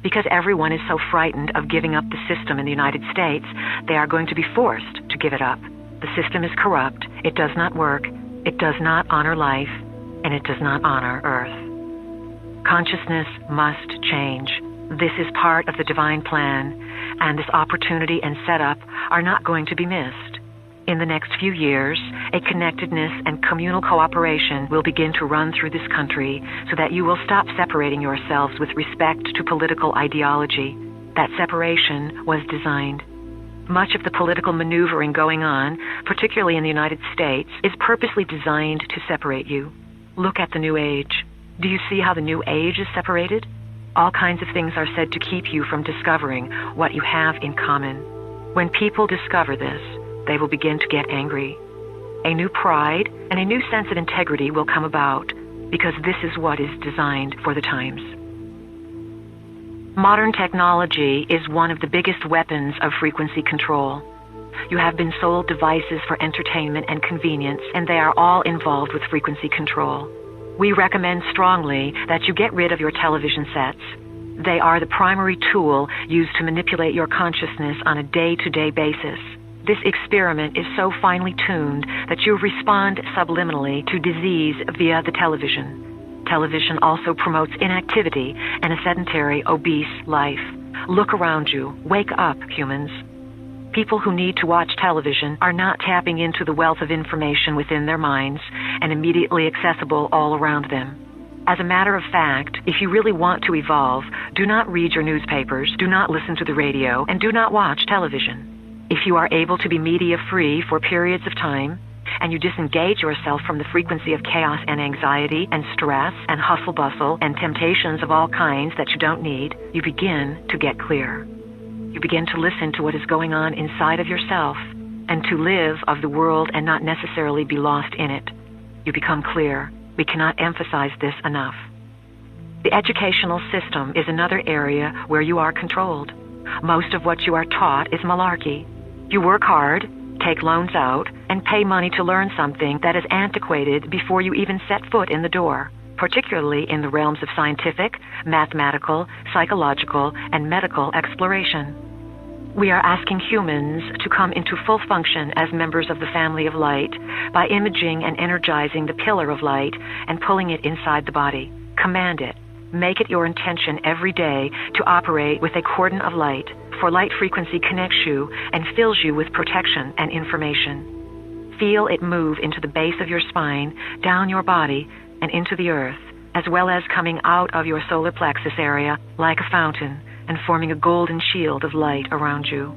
Speaker 1: Because everyone is so frightened of giving up the system in the United States, they are going to be forced to give it up. The system is corrupt, it does not work, it does not honor life, and it does not honor Earth. Consciousness must change. This is part of the divine plan, and this opportunity and setup are not going to be missed. In the next few years, a connectedness and communal cooperation will begin to run through this country so that you will stop separating yourselves with respect to political ideology. That separation was designed. Much of the political maneuvering going on, particularly in the United States, is purposely designed to separate you. Look at the New Age. Do you see how the New Age is separated? All kinds of things are said to keep you from discovering what you have in common. When people discover this, they will begin to get angry. A new pride and a new sense of integrity will come about because this is what is designed for the times. Modern technology is one of the biggest weapons of frequency control. You have been sold devices for entertainment and convenience, and they are all involved with frequency control. We recommend strongly that you get rid of your television sets. They are the primary tool used to manipulate your consciousness on a day-to-day basis. This experiment is so finely tuned that you respond subliminally to disease via the television. Television also promotes inactivity and a sedentary, obese life. Look around you. Wake up, humans. People who need to watch television are not tapping into the wealth of information within their minds and immediately accessible all around them. As a matter of fact, if you really want to evolve, do not read your newspapers, do not listen to the radio, and do not watch television. If you are able to be media-free for periods of time, and you disengage yourself from the frequency of chaos and anxiety and stress and hustle-bustle and temptations of all kinds that you don't need, you begin to get clear. You begin to listen to what is going on inside of yourself and to live of the world and not necessarily be lost in it. You become clear. We cannot emphasize this enough. The educational system is another area where you are controlled. Most of what you are taught is malarkey. You work hard, take loans out, and pay money to learn something that is antiquated before you even set foot in the door, particularly in the realms of scientific, mathematical, psychological, and medical exploration. We are asking humans to come into full function as members of the family of light by imaging and energizing the pillar of light and pulling it inside the body. Command it. Make it your intention every day to operate with a cordon of light, for light frequency connects you and fills you with protection and information. Feel it move into the base of your spine, down your body, and into the earth, as well as coming out of your solar plexus area like a fountain and forming a golden shield of light around you.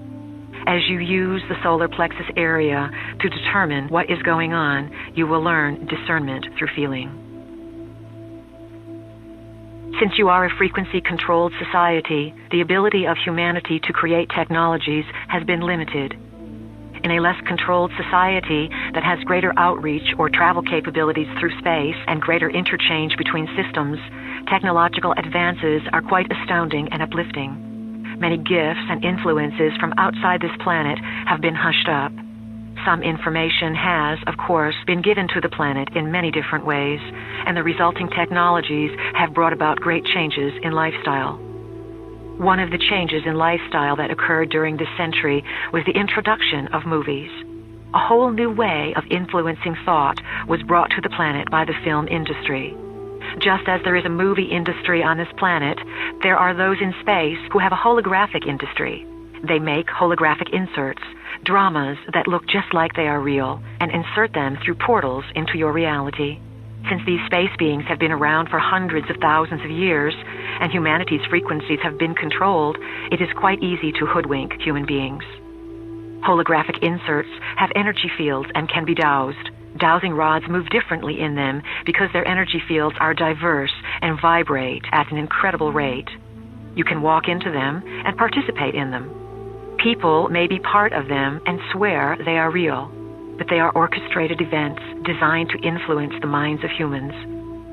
Speaker 1: As you use the solar plexus area to determine what is going on, you will learn discernment through feeling. Since you are a frequency-controlled society, the ability of humanity to create technologies has been limited. In a less controlled society that has greater outreach or travel capabilities through space and greater interchange between systems, technological advances are quite astounding and uplifting. Many gifts and influences from outside this planet have been hushed up. Some information has, of course, been given to the planet in many different ways, and the resulting technologies have brought about great changes in lifestyle. One of the changes in lifestyle that occurred during this century was the introduction of movies. A whole new way of influencing thought was brought to the planet by the film industry. Just as there is a movie industry on this planet, there are those in space who have a holographic industry. They make holographic inserts, dramas that look just like they are real, and insert them through portals into your reality. Since these space beings have been around for hundreds of thousands of years, and humanity's frequencies have been controlled, it is quite easy to hoodwink human beings. Holographic inserts have energy fields and can be dowsed. Dowsing rods move differently in them because their energy fields are diverse and vibrate at an incredible rate. You can walk into them and participate in them. People may be part of them and swear they are real, but they are orchestrated events designed to influence the minds of humans.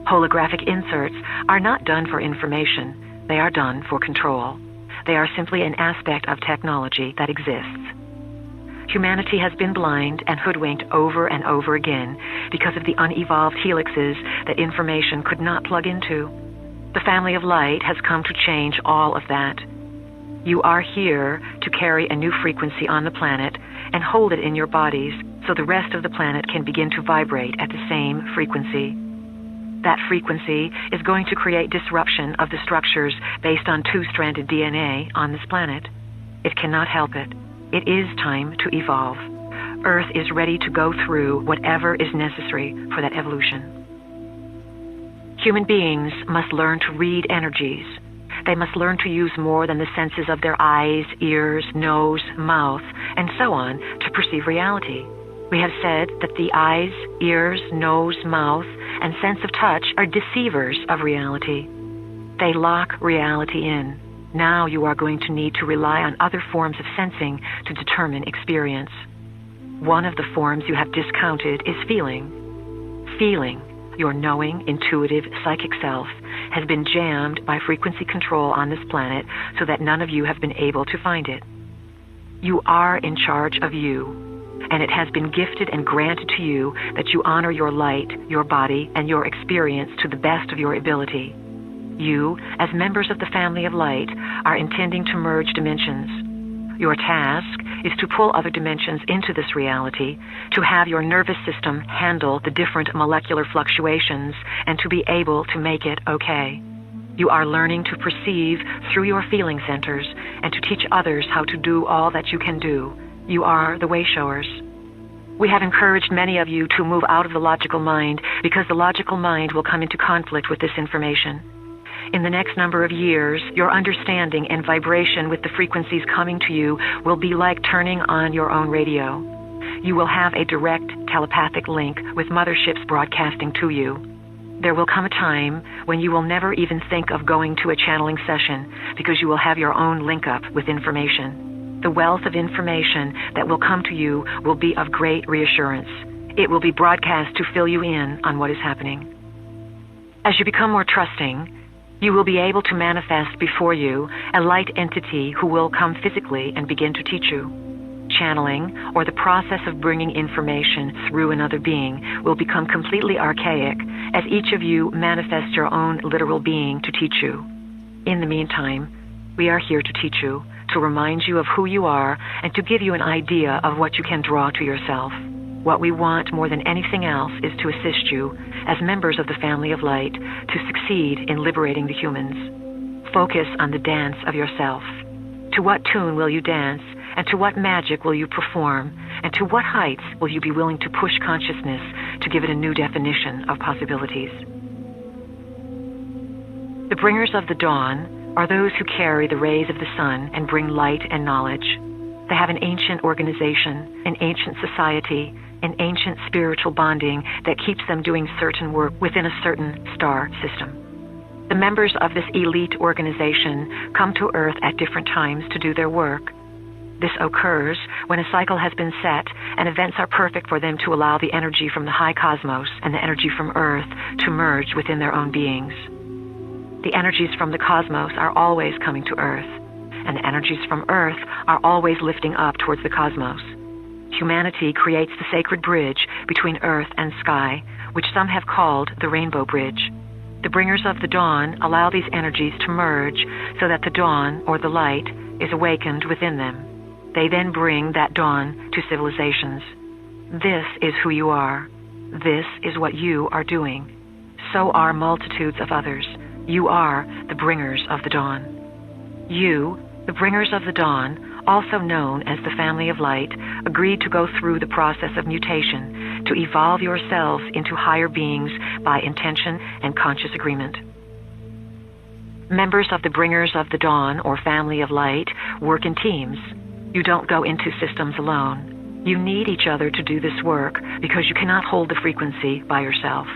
Speaker 1: Holographic inserts are not done for information. They are done for control. They are simply an aspect of technology that exists. Humanity has been blind and hoodwinked over and over again because of the unevolved helixes that information could not plug into. The family of light has come to change all of that. You are here to carry a new frequency on the planet and hold it in your bodies so the rest of the planet can begin to vibrate at the same frequency. That frequency is going to create disruption of the structures based on two-stranded DNA on this planet. It cannot help it. It is time to evolve. Earth is ready to go through whatever is necessary for that evolution. Human beings must learn to read energies. They must learn to use more than the senses of their eyes, ears, nose, mouth, and so on to perceive reality. We have said that the eyes, ears, nose, mouth, and sense of touch are deceivers of reality. They lock reality in. Now you are going to need to rely on other forms of sensing to determine experience. One of the forms you have discounted is feeling. Feeling, your knowing, intuitive, psychic self, has been jammed by frequency control on this planet so that none of you have been able to find it. You are in charge of you, and it has been gifted and granted to you that you honor your light, your body, and your experience to the best of your ability. You, as members of the family of light, are intending to merge dimensions. Your task is to pull other dimensions into this reality, to have your nervous system handle the different molecular fluctuations, and to be able to make it okay. You are learning to perceive through your feeling centers and to teach others how to do all that you can do. You are the way-showers. We have encouraged many of you to move out of the logical mind because the logical mind will come into conflict with this information. In the next number of years, your understanding and vibration with the frequencies coming to you will be like turning on your own radio. You will have a direct telepathic link with motherships broadcasting to you. There will come a time when you will never even think of going to a channeling session because you will have your own link-up with information. The wealth of information that will come to you will be of great reassurance. It will be broadcast to fill you in on what is happening. As you become more trusting, you will be able to manifest before you a light entity who will come physically and begin to teach you. Channeling, or the process of bringing information through another being, will become completely archaic as each of you manifests your own literal being to teach you. In the meantime, we are here to teach you, to remind you of who you are, and to give you an idea of what you can draw to yourself. What we want more than anything else is to assist you, as members of the family of light, to succeed in liberating the humans. Focus on the dance of yourself. To what tune will you dance, and to what magic will you perform, and to what heights will you be willing to push consciousness to give it a new definition of possibilities? The bringers of the dawn are those who carry the rays of the sun and bring light and knowledge. They have an ancient organization, an ancient society, an ancient spiritual bonding that keeps them doing certain work within a certain star system. The members of this elite organization come to Earth at different times to do their work. This occurs when a cycle has been set and events are perfect for them to allow the energy from the high cosmos and the energy from Earth to merge within their own beings. The energies from the cosmos are always coming to Earth, and the energies from Earth are always lifting up towards the cosmos. Humanity creates the sacred bridge between Earth and sky, which some have called the Rainbow Bridge. The bringers of the dawn allow these energies to merge so that the dawn, or the light, is awakened within them. They then bring that dawn to civilizations. This is who you are. This is what you are doing. So are multitudes of others. You are the bringers of the dawn. You, the bringers of the dawn, also known as the family of light, agreed to go through the process of mutation, to evolve yourselves into higher beings by intention and conscious agreement. Members of the bringers of the dawn, or family of light, work in teams. You don't go into systems alone. You need each other to do this work because you cannot hold the frequency by yourself.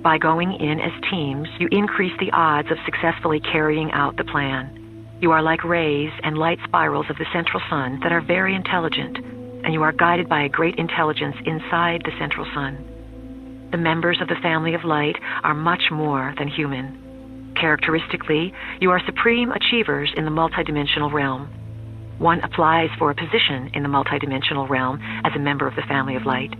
Speaker 1: By going in as teams, you increase the odds of successfully carrying out the plan. You are like rays and light spirals of the central sun that are very intelligent, and you are guided by a great intelligence inside the central sun. The members of the family of light are much more than human. Characteristically, you are supreme achievers in the multidimensional realm. One applies for a position in the multidimensional realm as a member of the family of light.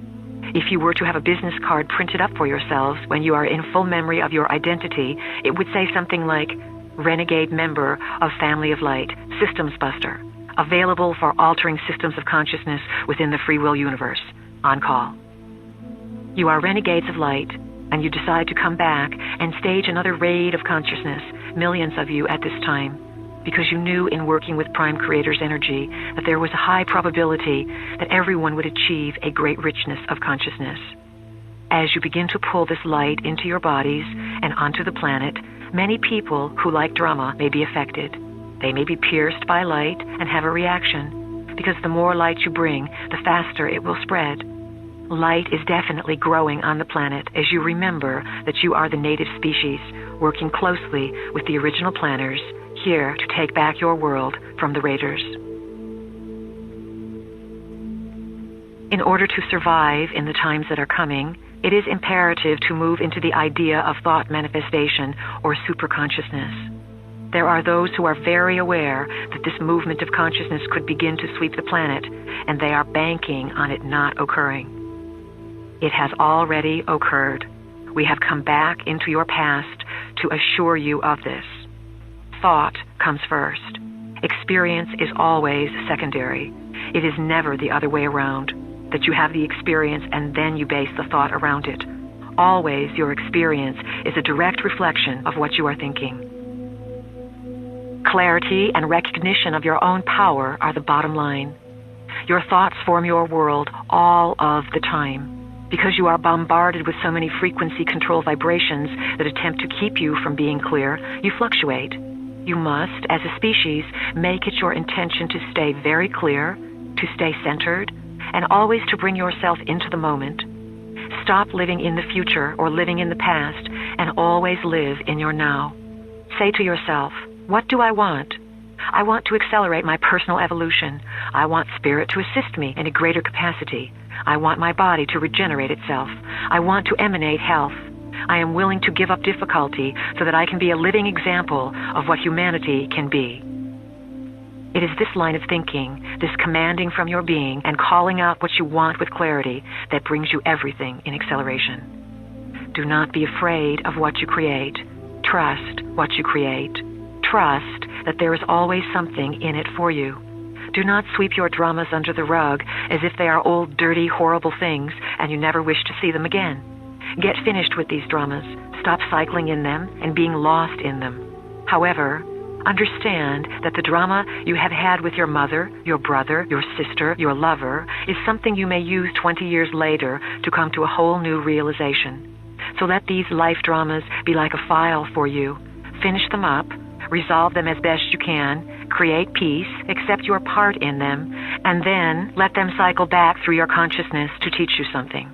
Speaker 1: If you were to have a business card printed up for yourselves when you are in full memory of your identity, it would say something like, Renegade Member of Family of Light, Systems Buster, available for altering systems of consciousness within the free will universe, on call. You are renegades of light, and you decide to come back and stage another raid of consciousness, millions of you at this time, because you knew in working with Prime Creator's energy that there was a high probability that everyone would achieve a great richness of consciousness. As you begin to pull this light into your bodies and onto the planet, many people who like drama may be affected. They may be pierced by light and have a reaction, because the more light you bring, the faster it will spread. Light is definitely growing on the planet as you remember that you are the native species, working closely with the original planners, here to take back your world from the raiders. In order to survive in the times that are coming, it is imperative to move into the idea of thought manifestation or superconsciousness. There are those who are very aware that this movement of consciousness could begin to sweep the planet, and they are banking on it not occurring. It has already occurred. We have come back into your past to assure you of this. Thought comes first. Experience is always secondary. It is never the other way around, that you have the experience and then you base the thought around it. Always your experience is a direct reflection of what you are thinking. Clarity and recognition of your own power are the bottom line. Your thoughts form your world all of the time. Because you are bombarded with so many frequency control vibrations that attempt to keep you from being clear, you fluctuate. You must, as a species, make it your intention to stay very clear, to stay centered, and always to bring yourself into the moment. Stop living in the future or living in the past, and always live in your now. Say to yourself, what do I want? I want to accelerate my personal evolution. I want spirit to assist me in a greater capacity. I want my body to regenerate itself. I want to emanate health. I am willing to give up difficulty so that I can be a living example of what humanity can be. It is this line of thinking, this commanding from your being and calling out what you want with clarity that brings you everything in acceleration. Do not be afraid of what you create. Trust what you create. Trust that there is always something in it for you. Do not sweep your dramas under the rug as if they are old, dirty, horrible things and you never wish to see them again. Get finished with these dramas. Stop cycling in them and being lost in them. However, understand that the drama you have had with your mother, your brother, your sister, your lover is something you may use 20 years later to come to a whole new realization. So let these life dramas be like a file for you. Finish them up, resolve them as best you can, create peace, accept your part in them, and then let them cycle back through your consciousness to teach you something.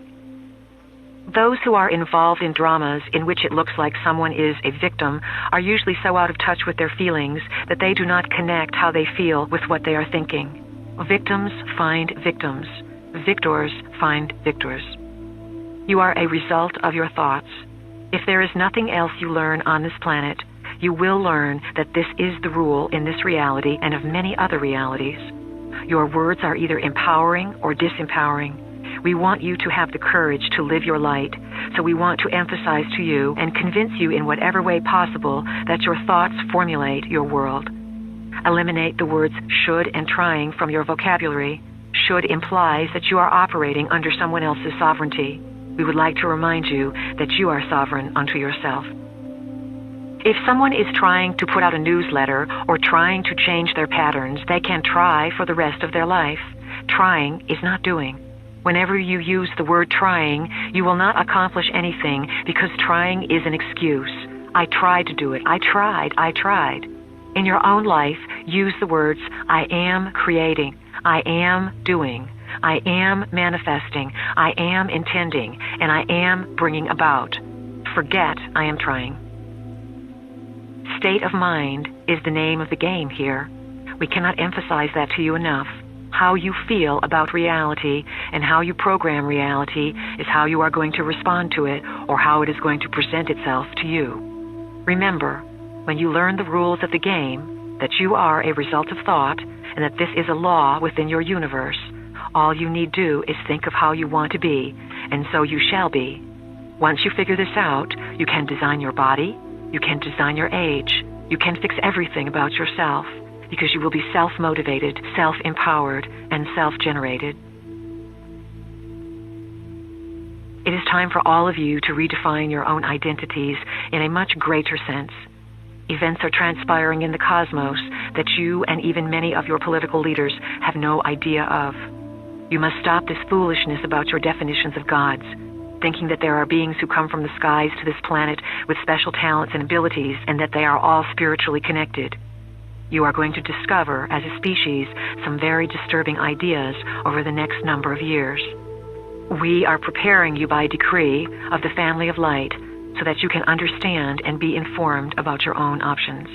Speaker 1: Those who are involved in dramas in which it looks like someone is a victim are usually so out of touch with their feelings that they do not connect how they feel with what they are thinking. Victims find victims. Victors find victors. You are a result of your thoughts. If there is nothing else you learn on this planet, you will learn that this is the rule in this reality and of many other realities. Your words are either empowering or disempowering. We want you to have the courage to live your light, so we want to emphasize to you and convince you in whatever way possible that your thoughts formulate your world. Eliminate the words should and trying from your vocabulary. Should implies that you are operating under someone else's sovereignty. We would like to remind you that you are sovereign unto yourself. If someone is trying to put out a newsletter or trying to change their patterns, they can try for the rest of their life. Trying is not doing. Whenever you use the word trying, you will not accomplish anything because trying is an excuse. I tried to do it. I tried. In your own life, use the words, I am creating. I am doing. I am manifesting. I am intending. And I am bringing about. Forget I am trying. State of mind is the name of the game here. We cannot emphasize that to you enough. How you feel about reality and how you program reality is how you are going to respond to it or how it is going to present itself to you. Remember, when you learn the rules of the game, that you are a result of thought and that this is a law within your universe, all you need do is think of how you want to be, and so you shall be. Once you figure this out, you can design your body, you can design your age, you can fix everything about yourself, because you will be self-motivated, self-empowered, and self-generated. It is time for all of you to redefine your own identities in a much greater sense. Events are transpiring in the cosmos that you and even many of your political leaders have no idea of. You must stop this foolishness about your definitions of gods, thinking that there are beings who come from the skies to this planet with special talents and abilities and that they are all spiritually connected. You are going to discover, as a species, some very disturbing ideas over the next number of years. We are preparing you by decree of the family of light so that you can understand and be informed about your own options.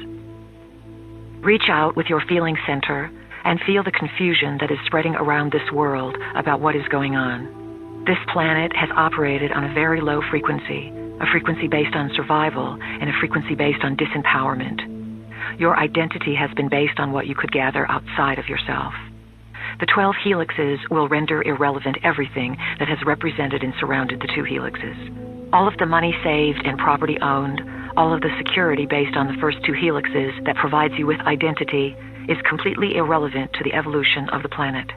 Speaker 1: Reach out with your feeling center and feel the confusion that is spreading around this world about what is going on. This planet has operated on a very low frequency, a frequency based on survival and a frequency based on disempowerment. Your identity has been based on what you could gather outside of yourself. The 12 helixes will render irrelevant everything that has represented and surrounded the 2 helixes. All of the money saved and property owned, all of the security based on the first 2 helixes that provides you with identity is completely irrelevant to the evolution of the planet.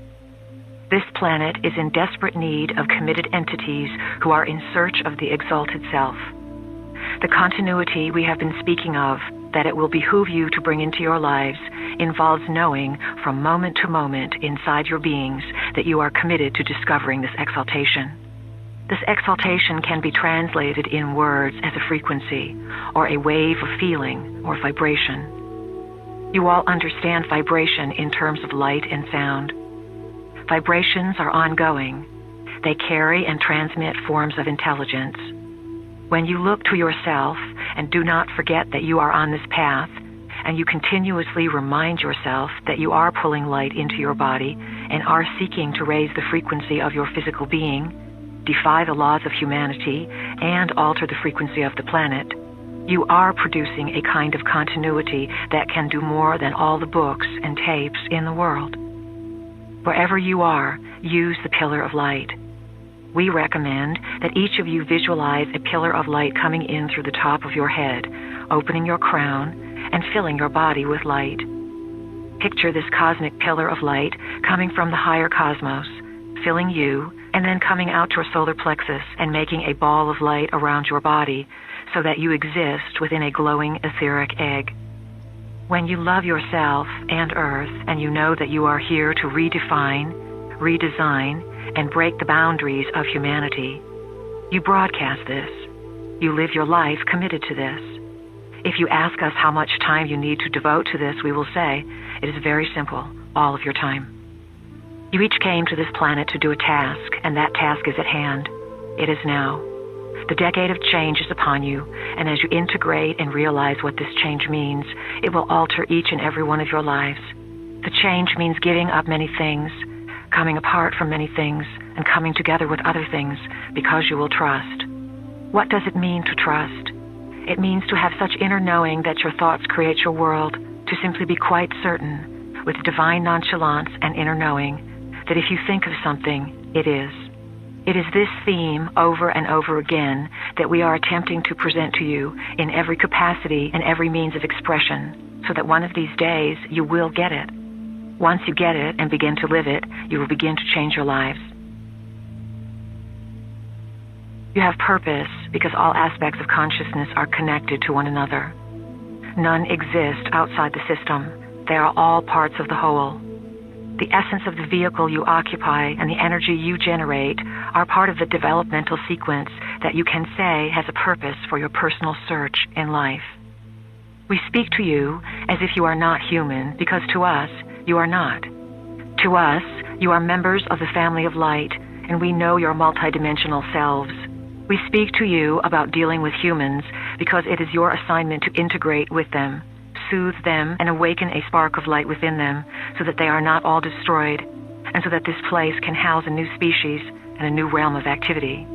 Speaker 1: This planet is in desperate need of committed entities who are in search of the exalted self. The continuity we have been speaking of, that it will behoove you to bring into your lives, involves knowing from moment to moment inside your beings that you are committed to discovering this exaltation. This exaltation can be translated in words as a frequency, or a wave of feeling, or vibration. You all understand vibration in terms of light and sound. Vibrations are ongoing. They carry and transmit forms of intelligence. When you look to yourself and do not forget that you are on this path, and you continuously remind yourself that you are pulling light into your body and are seeking to raise the frequency of your physical being, defy the laws of humanity, and alter the frequency of the planet, you are producing a kind of continuity that can do more than all the books and tapes in the world. Wherever you are, use the pillar of light. We recommend that each of you visualize a pillar of light coming in through the top of your head, opening your crown, and filling your body with light. Picture this cosmic pillar of light coming from the higher cosmos, filling you, and then coming out to your solar plexus and making a ball of light around your body so that you exist within a glowing etheric egg. When you love yourself and Earth, and you know that you are here to redefine, redesign, and break the boundaries of humanity, you broadcast this. You live your life committed to this. If you ask us how much time you need to devote to this, we will say, it is very simple, all of your time. You each came to this planet to do a task, and that task is at hand. It is now. The decade of change is upon you, and as you integrate and realize what this change means, it will alter each and every one of your lives. The change means giving up many things, coming apart from many things, and coming together with other things, because you will trust. What does it mean to trust? It means to have such inner knowing that your thoughts create your world, to simply be quite certain, with divine nonchalance and inner knowing, that if you think of something, it is. It is this theme over and over again that we are attempting to present to you in every capacity and every means of expression, so that one of these days you will get it. Once you get it and begin to live it, you will begin to change your lives. You have purpose because all aspects of consciousness are connected to one another. None exist outside the system. They are all parts of the whole. The essence of the vehicle you occupy and the energy you generate are part of the developmental sequence that you can say has a purpose for your personal search in life. We speak to you as if you are not human, because to us, you are not. To us, you are members of the family of light, and we know your multidimensional selves. We speak to you about dealing with humans because it is your assignment to integrate with them, soothe them, and awaken a spark of light within them so that they are not all destroyed, and so that this place can house a new species and a new realm of activity.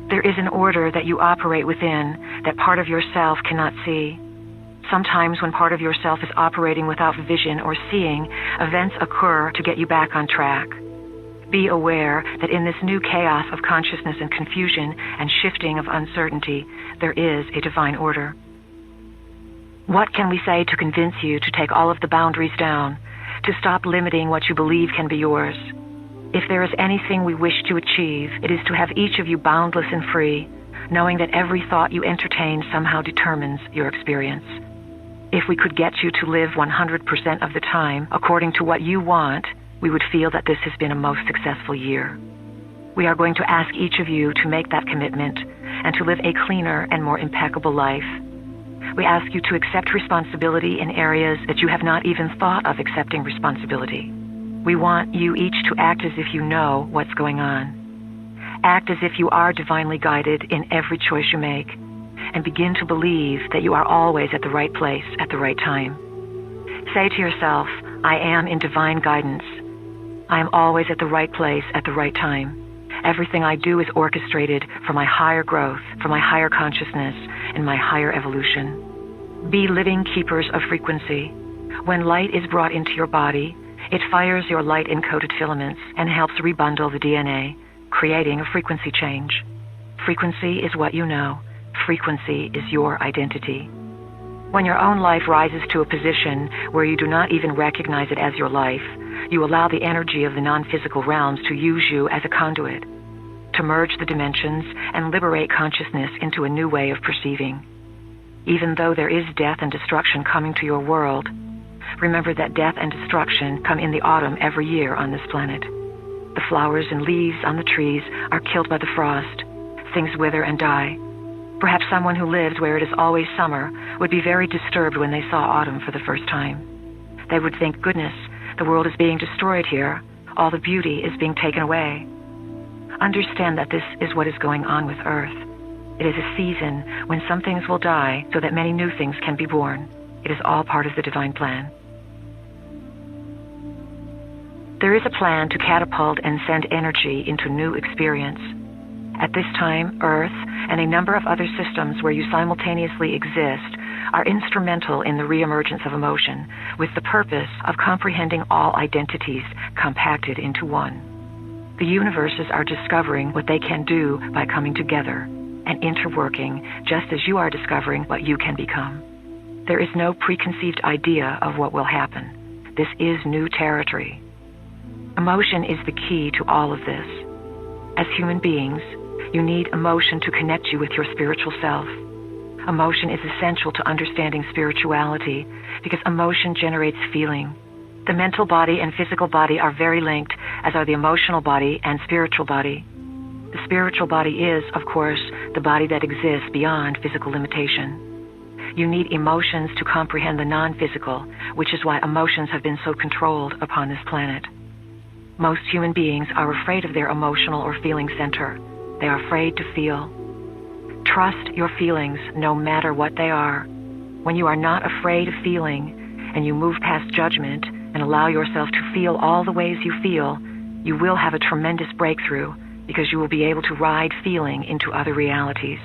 Speaker 1: There is an order that you operate within that part of yourself cannot see. Sometimes when part of yourself is operating without vision or seeing, events occur to get you back on track. Be aware that in this new chaos of consciousness and confusion and shifting of uncertainty, there is a divine order. What can we say to convince you to take all of the boundaries down, to stop limiting what you believe can be yours? If there is anything we wish to achieve, it is to have each of you boundless and free, knowing that every thought you entertain somehow determines your experience. If we could get you to live 100% of the time according to what you want, we would feel that this has been a most successful year. We are going to ask each of you to make that commitment and to live a cleaner and more impeccable life. We ask you to accept responsibility in areas that you have not even thought of accepting responsibility. We want you each to act as if you know what's going on. Act as if you are divinely guided in every choice you make, and begin to believe that you are always at the right place at the right time. Say to yourself, I am in divine guidance. I am always at the right place at the right time. Everything I do is orchestrated for my higher growth, for my higher consciousness, and my higher evolution. Be living keepers of frequency. When light is brought into your body, it fires your light-encoded filaments and helps rebundle the DNA, creating a frequency change. Frequency is what you know. Frequency is your identity. When your own life rises to a position where you do not even recognize it as your life, you allow the energy of the non-physical realms to use you as a conduit, to merge the dimensions and liberate consciousness into a new way of perceiving. Even though there is death and destruction coming to your world, remember that death and destruction come in the autumn every year on this planet. The flowers and leaves on the trees are killed by the frost. Things wither and die. Perhaps someone who lives where it is always summer would be very disturbed when they saw autumn for the first time. They would think, goodness, the world is being destroyed here. All the beauty is being taken away. Understand that this is what is going on with Earth. It is a season when some things will die so that many new things can be born. It is all part of the divine plan. There is a plan to catapult and send energy into new experience. At this time, Earth and a number of other systems where you simultaneously exist are instrumental in the reemergence of emotion, with the purpose of comprehending all identities compacted into one. The universes are discovering what they can do by coming together and interworking, just as you are discovering what you can become. There is no preconceived idea of what will happen. This is new territory. Emotion is the key to all of this. As human beings, you need emotion to connect you with your spiritual self. Emotion is essential to understanding spirituality because emotion generates feeling. The mental body and physical body are very linked, as are the emotional body and spiritual body. The spiritual body is, of course, the body that exists beyond physical limitation. You need emotions to comprehend the non-physical, which is why emotions have been so controlled upon this planet. Most human beings are afraid of their emotional or feeling center. They are afraid to feel. Trust your feelings, no matter what they are. When you are not afraid of feeling, and you move past judgment and allow yourself to feel all the ways you feel, you will have a tremendous breakthrough because you will be able to ride feeling into other realities.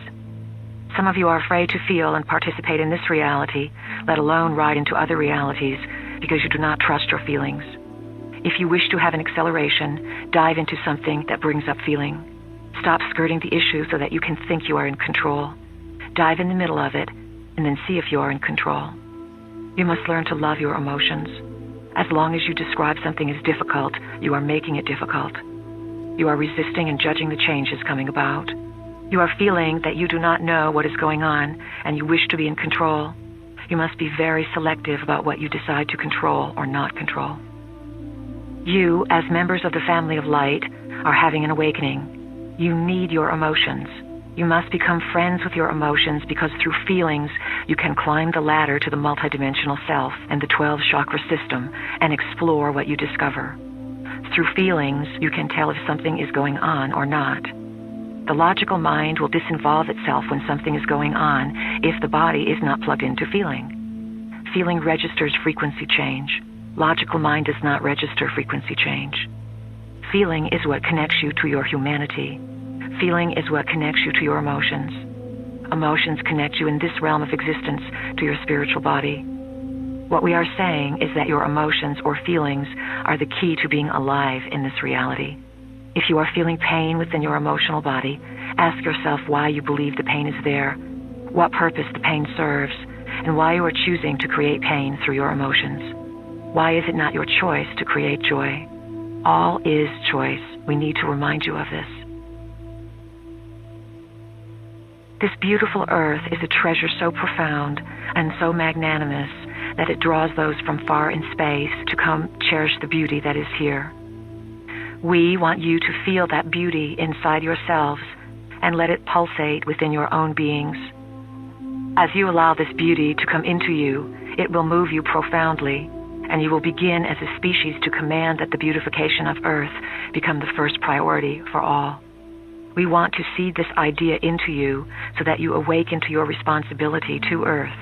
Speaker 1: Some of you are afraid to feel and participate in this reality, let alone ride into other realities, because you do not trust your feelings. If you wish to have an acceleration, dive into something that brings up feeling. Stop skirting the issue so that you can think you are in control. Dive in the middle of it, and then see if you are in control. You must learn to love your emotions. As long as you describe something as difficult, you are making it difficult. You are resisting and judging the changes coming about. You are feeling that you do not know what is going on, and you wish to be in control. You must be very selective about what you decide to control or not control. You, as members of the family of light, are having an awakening. You need your emotions. You must become friends with your emotions because through feelings, you can climb the ladder to the multidimensional self and the 12 chakra system and explore what you discover. Through feelings, you can tell if something is going on or not. The logical mind will disinvolve itself when something is going on if the body is not plugged into feeling. Feeling registers frequency change. Logical mind does not register frequency change. Feeling is what connects you to your humanity. Feeling is what connects you to your emotions. Emotions connect you in this realm of existence to your spiritual body. What we are saying is that your emotions or feelings are the key to being alive in this reality. If you are feeling pain within your emotional body, ask yourself why you believe the pain is there, what purpose the pain serves, and why you are choosing to create pain through your emotions. Why is it not your choice to create joy? All is choice. We need to remind you of this. This beautiful earth is a treasure so profound and so magnanimous that it draws those from far in space to come cherish the beauty that is here. We want you to feel that beauty inside yourselves and let it pulsate within your own beings. As you allow this beauty to come into you, it will move you profoundly, and you will begin as a species to command that the beautification of Earth become the first priority for all. We want to seed this idea into you so that you awaken to your responsibility to Earth.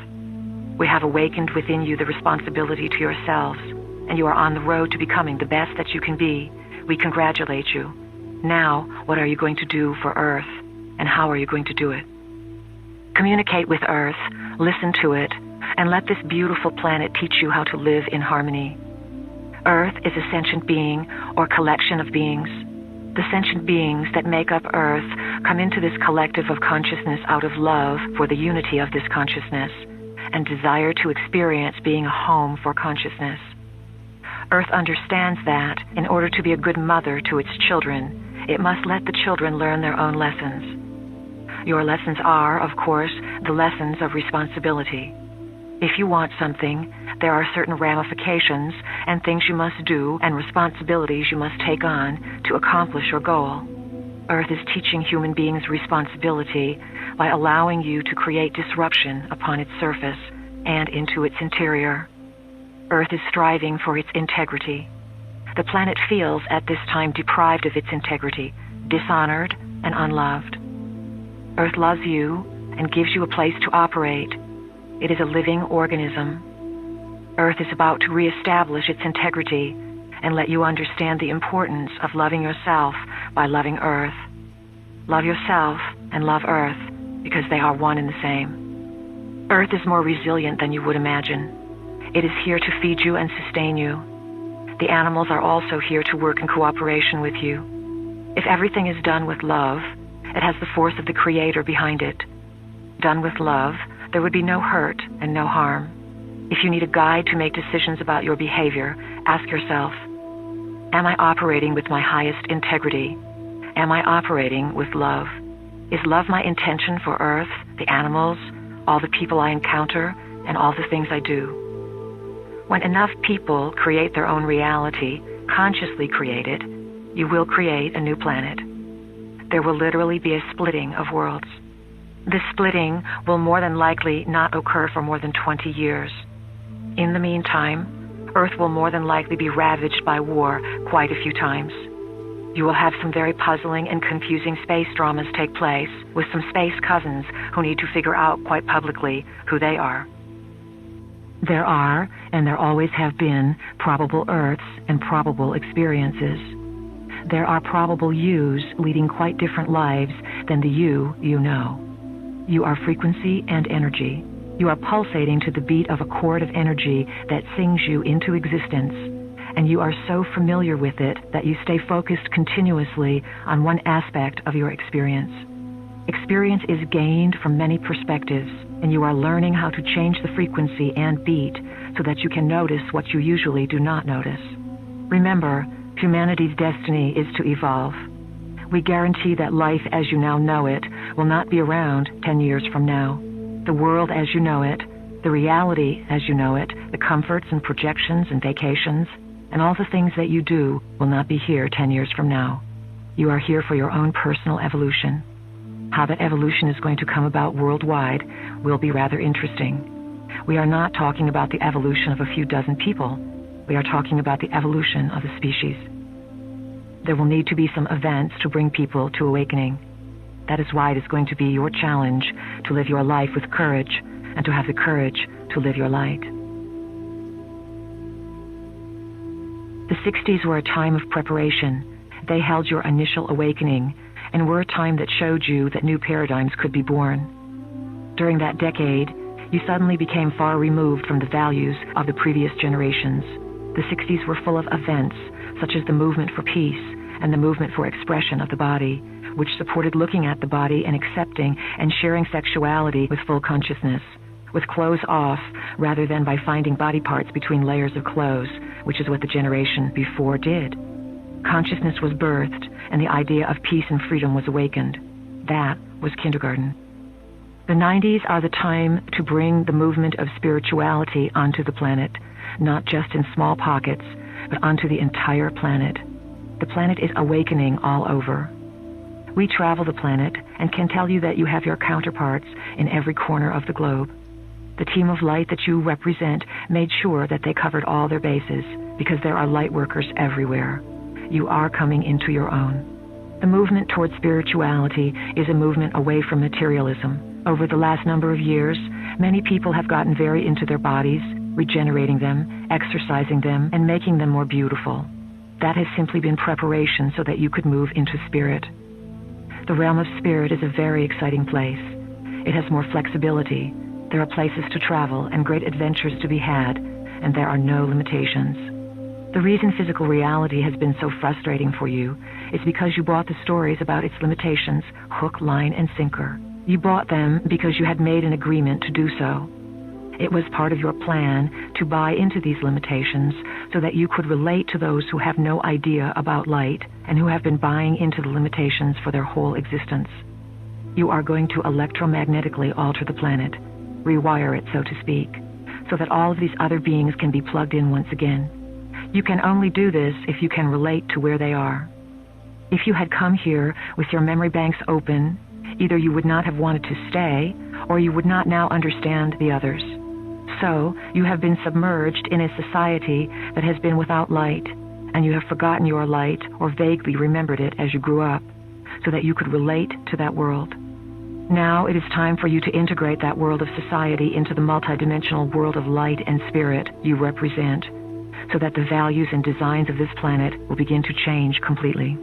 Speaker 1: We have awakened within you the responsibility to yourselves, and you are on the road to becoming the best that you can be. We congratulate you. Now, what are you going to do for Earth, and how are you going to do it? Communicate with Earth, listen to it, and let this beautiful planet teach you how to live in harmony. Earth is a sentient being or collection of beings. The sentient beings that make up Earth come into this collective of consciousness out of love for the unity of this consciousness and desire to experience being a home for consciousness. Earth understands that in order to be a good mother to its children, it must let the children learn their own lessons. Your lessons are, of course, the lessons of responsibility. If you want something, there are certain ramifications and things you must do and responsibilities you must take on to accomplish your goal. Earth is teaching human beings responsibility by allowing you to create disruption upon its surface and into its interior. Earth is striving for its integrity. The planet feels at this time deprived of its integrity, dishonored and unloved. Earth loves you and gives you a place to operate. It is a living organism. Earth is about to reestablish its integrity and let you understand the importance of loving yourself by loving Earth. Love yourself and love Earth because they are one and the same. Earth is more resilient than you would imagine. It is here to feed you and sustain you. The animals are also here to work in cooperation with you. If everything is done with love, it has the force of the Creator behind it. Done with love, there would be no hurt and no harm. If you need a guide to make decisions about your behavior, ask yourself, am I operating with my highest integrity? Am I operating with love? Is love my intention for Earth, the animals, all the people I encounter, and all the things I do? When enough people create their own reality, consciously created, you will create a new planet. There will literally be a splitting of worlds. This splitting will more than likely not occur for more than 20 years. In the meantime, Earth will more than likely be ravaged by war quite a few times. You will have some very puzzling and confusing space dramas take place with some space cousins who need to figure out quite publicly who they are. There are, and there always have been, probable Earths and probable experiences. There are probable yous leading quite different lives than the you know. You are frequency and energy. You are pulsating to the beat of a chord of energy that sings you into existence, and you are so familiar with it that you stay focused continuously on one aspect of your experience. Experience is gained from many perspectives, and you are learning how to change the frequency and beat so that you can notice what you usually do not notice. Remember, humanity's destiny is to evolve. We guarantee that life as you now know it will not be around 10 years from now. The world as you know it, the reality as you know it, the comforts and projections and vacations, and all the things that you do will not be here 10 years from now. You are here for your own personal evolution. How that evolution is going to come about worldwide will be rather interesting. We are not talking about the evolution of a few dozen people. We are talking about the evolution of the species. There will need to be some events to bring people to awakening. That is why it is going to be your challenge to live your life with courage and to have the courage to live your light. The 60s were a time of preparation. They held your initial awakening and were a time that showed you that new paradigms could be born. During that decade, you suddenly became far removed from the values of the previous generations. The 60s were full of events, such as the movement for peace and the movement for expression of the body, which supported looking at the body and accepting and sharing sexuality with full consciousness, with clothes off rather than by finding body parts between layers of clothes, which is what the generation before did. Consciousness was birthed, and the idea of peace and freedom was awakened. That was kindergarten. The 90s are the time to bring the movement of spirituality onto the planet, not just in small pockets, but onto the entire planet. The planet is awakening all over. We travel the planet and can tell you that you have your counterparts in every corner of the globe. The team of light that you represent made sure that they covered all their bases because there are light workers everywhere. You are coming into your own. The movement towards spirituality is a movement away from materialism. Over the last number of years, many people have gotten very into their bodies, regenerating them, exercising them, and making them more beautiful. That has simply been preparation so that you could move into spirit. The realm of spirit is a very exciting place. It has more flexibility. There are places to travel and great adventures to be had, and there are no limitations. The reason physical reality has been so frustrating for you is because you bought the stories about its limitations, hook, line, and sinker. You bought them because you had made an agreement to do so. It was part of your plan to buy into these limitations so that you could relate to those who have no idea about light and who have been buying into the limitations for their whole existence. You are going to electromagnetically alter the planet, rewire it, so to speak, so that all of these other beings can be plugged in once again. You can only do this if you can relate to where they are. If you had come here with your memory banks open, either you would not have wanted to stay, or you would not now understand the others. So, you have been submerged in a society that has been without light, and you have forgotten your light or vaguely remembered it as you grew up, so that you could relate to that world. Now it is time for you to integrate that world of society into the multidimensional world of light and spirit you represent, so that the values and designs of this planet will begin to change completely.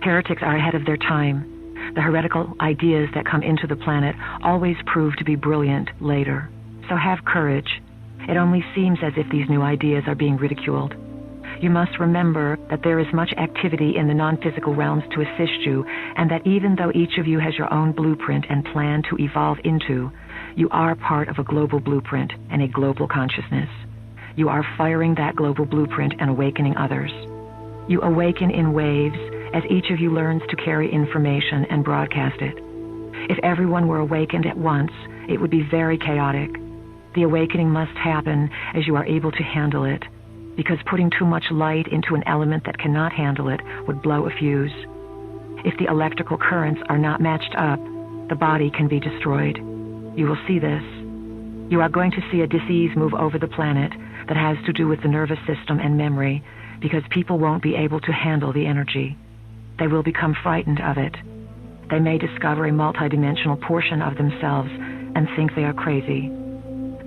Speaker 1: Heretics are ahead of their time. The heretical ideas that come into the planet always prove to be brilliant later. So have courage. It only seems as if these new ideas are being ridiculed. You must remember that there is much activity in the non-physical realms to assist you, and that even though each of you has your own blueprint and plan to evolve into, you are part of a global blueprint and a global consciousness. You are firing that global blueprint and awakening others. You awaken in waves as each of you learns to carry information and broadcast it. If everyone were awakened at once, it would be very chaotic. The awakening must happen as you are able to handle it, because putting too much light into an element that cannot handle it would blow a fuse. If the electrical currents are not matched up, the body can be destroyed. You will see this. You are going to see a disease move over the planet that has to do with the nervous system and memory, because people won't be able to handle the energy. They will become frightened of it. They may discover a multidimensional portion of themselves and think they are crazy.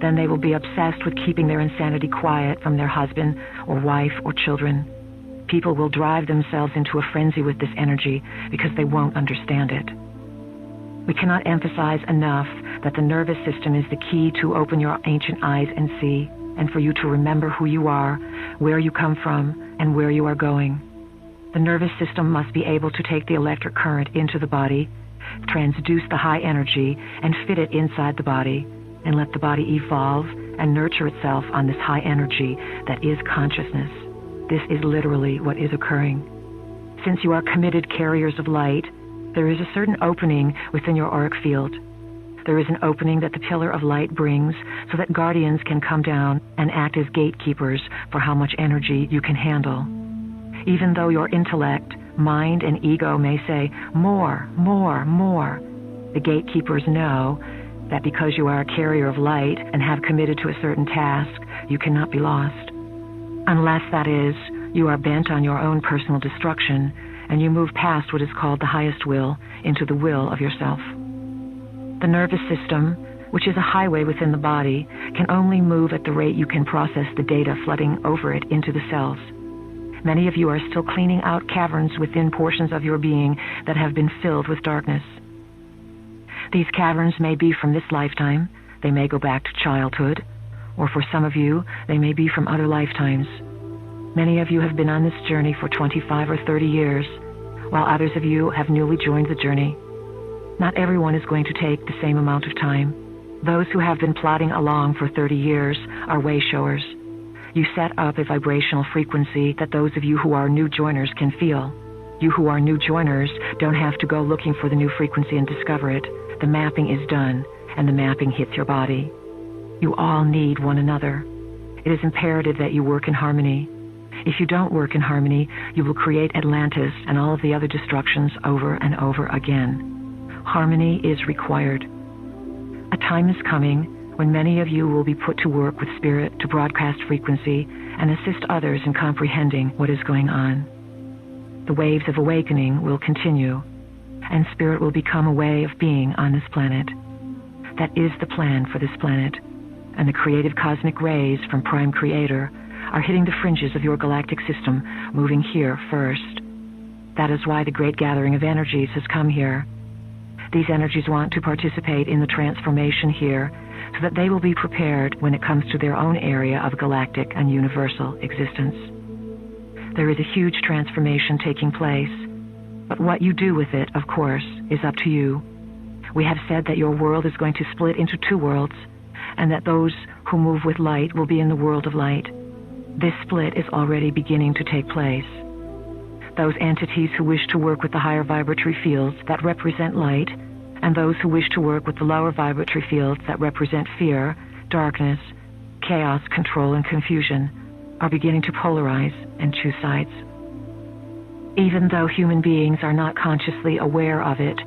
Speaker 1: Then they will be obsessed with keeping their insanity quiet from their husband or wife or children. People will drive themselves into a frenzy with this energy because they won't understand it. We cannot emphasize enough that the nervous system is the key to open your ancient eyes and see, and for you to remember who you are, where you come from, and where you are going. The nervous system must be able to take the electric current into the body, transduce the high energy, and fit it inside the body, and let the body evolve and nurture itself on this high energy that is consciousness. This is literally what is occurring. Since you are committed carriers of light, there is a certain opening within your auric field. There is an opening that the pillar of light brings so that guardians can come down and act as gatekeepers for how much energy you can handle. Even though your intellect, mind, and ego may say, more, more, more, the gatekeepers know that because you are a carrier of light and have committed to a certain task, you cannot be lost. Unless, that is, you are bent on your own personal destruction, and you move past what is called the highest will into the will of yourself. The nervous system, which is a highway within the body, can only move at the rate you can process the data flooding over it into the cells. Many of you are still cleaning out caverns within portions of your being that have been filled with darkness. These caverns may be from this lifetime, they may go back to childhood, or for some of you, they may be from other lifetimes. Many of you have been on this journey for 25 or 30 years, while others of you have newly joined the journey. Not everyone is going to take the same amount of time. Those who have been plodding along for 30 years are way showers. You set up a vibrational frequency that those of you who are new joiners can feel. You who are new joiners don't have to go looking for the new frequency and discover it. The mapping is done, and the mapping hits your body. You all need one another. It is imperative that you work in harmony. If you don't work in harmony, you will create Atlantis and all of the other destructions over and over again. Harmony is required. A time is coming when many of you will be put to work with spirit to broadcast frequency and assist others in comprehending what is going on. The waves of awakening will continue, and spirit will become a way of being on this planet. That is the plan for this planet, and the creative cosmic rays from Prime Creator are hitting the fringes of your galactic system, moving here first. That is why the great gathering of energies has come here. These energies want to participate in the transformation here so that they will be prepared when it comes to their own area of galactic and universal existence. There is a huge transformation taking place, but what you do with it, of course, is up to you. We have said that your world is going to split into two worlds, and that those who move with light will be in the world of light. This split is already beginning to take place. Those entities who wish to work with the higher vibratory fields that represent light, and those who wish to work with the lower vibratory fields that represent fear, darkness, chaos, control, and confusion, are beginning to polarize and choose sides. Even though human beings are not consciously aware of it,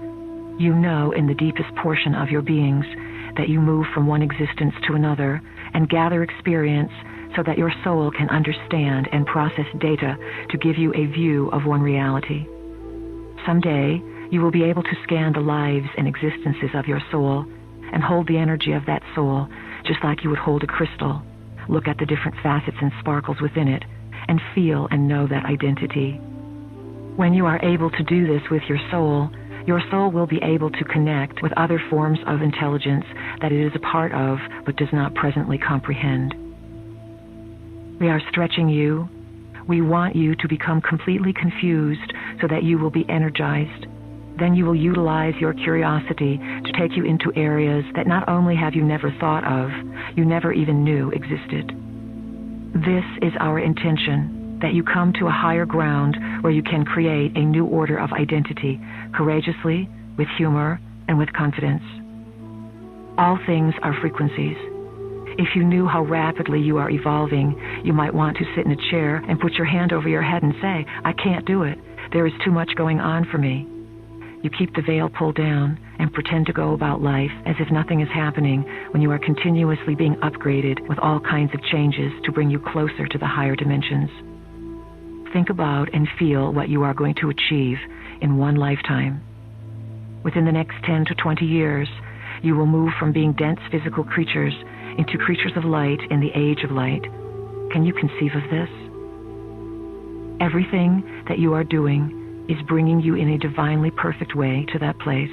Speaker 1: you know in the deepest portion of your beings that you move from one existence to another and gather experience so that your soul can understand and process data to give you a view of one reality. Someday, you will be able to scan the lives and existences of your soul and hold the energy of that soul just like you would hold a crystal, look at the different facets and sparkles within it, and feel and know that identity. When you are able to do this with your soul will be able to connect with other forms of intelligence that it is a part of but does not presently comprehend. We are stretching you. We want you to become completely confused so that you will be energized. Then you will utilize your curiosity to take you into areas that not only have you never thought of, you never even knew existed. This is our intention, that you come to a higher ground where you can create a new order of identity, courageously, with humor, and with confidence. All things are frequencies. If you knew how rapidly you are evolving, you might want to sit in a chair and put your hand over your head and say, "I can't do it. There is too much going on for me." You keep the veil pulled down and pretend to go about life as if nothing is happening when you are continuously being upgraded with all kinds of changes to bring you closer to the higher dimensions. Think about and feel what you are going to achieve in one lifetime. Within the next 10 to 20 years, you will move from being dense physical creatures into creatures of light in the age of light. Can you conceive of this? Everything that you are doing is bringing you in a divinely perfect way to that place.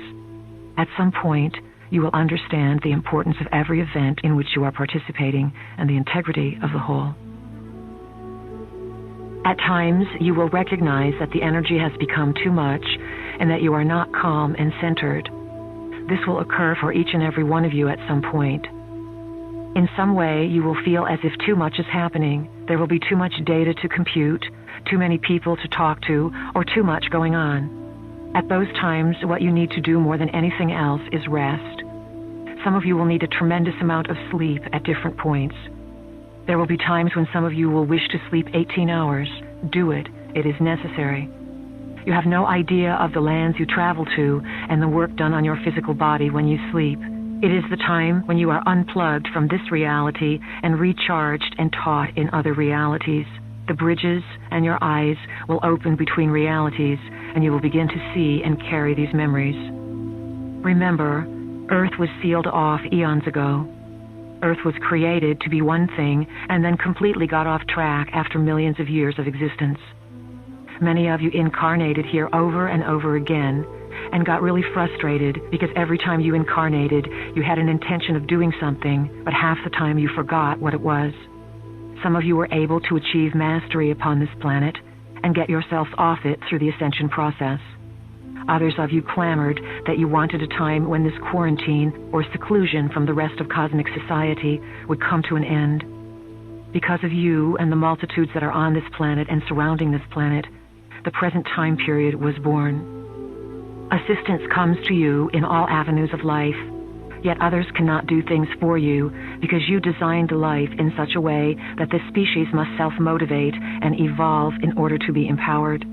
Speaker 1: At some point, you will understand the importance of every event in which you are participating and the integrity of the whole. At times, you will recognize that the energy has become too much and that you are not calm and centered. This will occur for each and every one of you at some point. In some way, you will feel as if too much is happening. There will be too much data to compute, too many people to talk to, or too much going on. At those times, what you need to do more than anything else is rest. Some of you will need a tremendous amount of sleep at different points. There will be times when some of you will wish to sleep 18 hours. Do it. It is necessary. You have no idea of the lands you travel to and the work done on your physical body when you sleep. It is the time when you are unplugged from this reality and recharged and taught in other realities. The bridges and your eyes will open between realities, and you will begin to see and carry these memories. Remember, Earth was sealed off eons ago. Earth was created to be one thing and then completely got off track after millions of years of existence. Many of you incarnated here over and over again and got really frustrated because every time you incarnated, you had an intention of doing something, but half the time you forgot what it was. Some of you were able to achieve mastery upon this planet and get yourselves off it through the ascension process. Others of you clamored that you wanted a time when this quarantine or seclusion from the rest of cosmic society would come to an end. Because of you and the multitudes that are on this planet and surrounding this planet, the present time period was born. Assistance comes to you in all avenues of life, yet others cannot do things for you because you designed life in such a way that this species must self-motivate and evolve in order to be empowered.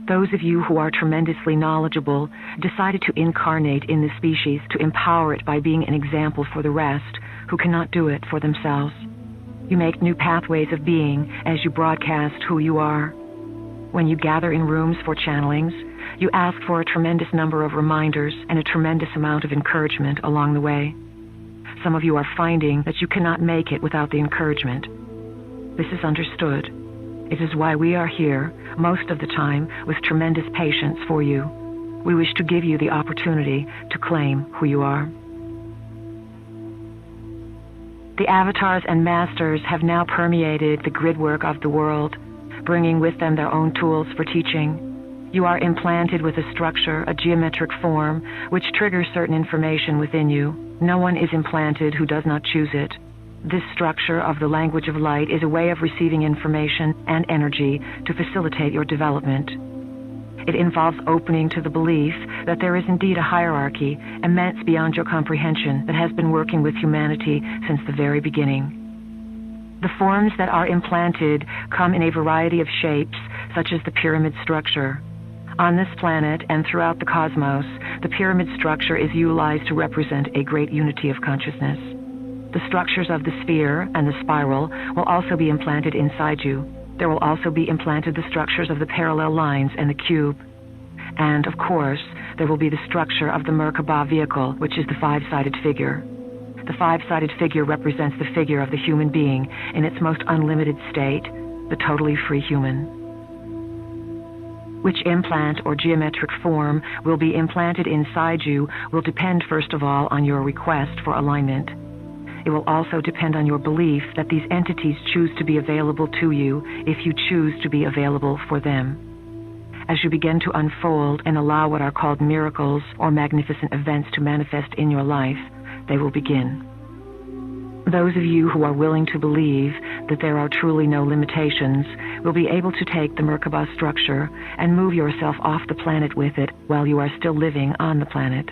Speaker 1: Those of you who are tremendously knowledgeable decided to incarnate in this species to empower it by being an example for the rest who cannot do it for themselves. You make new pathways of being as you broadcast who you are. When you gather in rooms for channelings, you ask for a tremendous number of reminders and a tremendous amount of encouragement along the way. Some of you are finding that you cannot make it without the encouragement. This is understood. It is why we are here, most of the time, with tremendous patience for you. We wish to give you the opportunity to claim who you are. The avatars and masters have now permeated the gridwork of the world, bringing with them their own tools for teaching. You are implanted with a structure, a geometric form, which triggers certain information within you. No one is implanted who does not choose it. This structure of the language of light is a way of receiving information and energy to facilitate your development. It involves opening to the belief that there is indeed a hierarchy, immense beyond your comprehension, that has been working with humanity since the very beginning. The forms that are implanted come in a variety of shapes, such as the pyramid structure. On this planet and throughout the cosmos, the pyramid structure is utilized to represent a great unity of consciousness. The structures of the sphere and the spiral will also be implanted inside you. There will also be implanted the structures of the parallel lines and the cube. And, of course, there will be the structure of the Merkaba vehicle, which is the five-sided figure. The five-sided figure represents the figure of the human being in its most unlimited state, the totally free human. Which implant or geometric form will be implanted inside you will depend, first of all, on your request for alignment. It will also depend on your belief that these entities choose to be available to you if you choose to be available for them. As you begin to unfold and allow what are called miracles or magnificent events to manifest in your life, they will begin. Those of you who are willing to believe that there are truly no limitations will be able to take the Merkaba structure and move yourself off the planet with it while you are still living on the planet.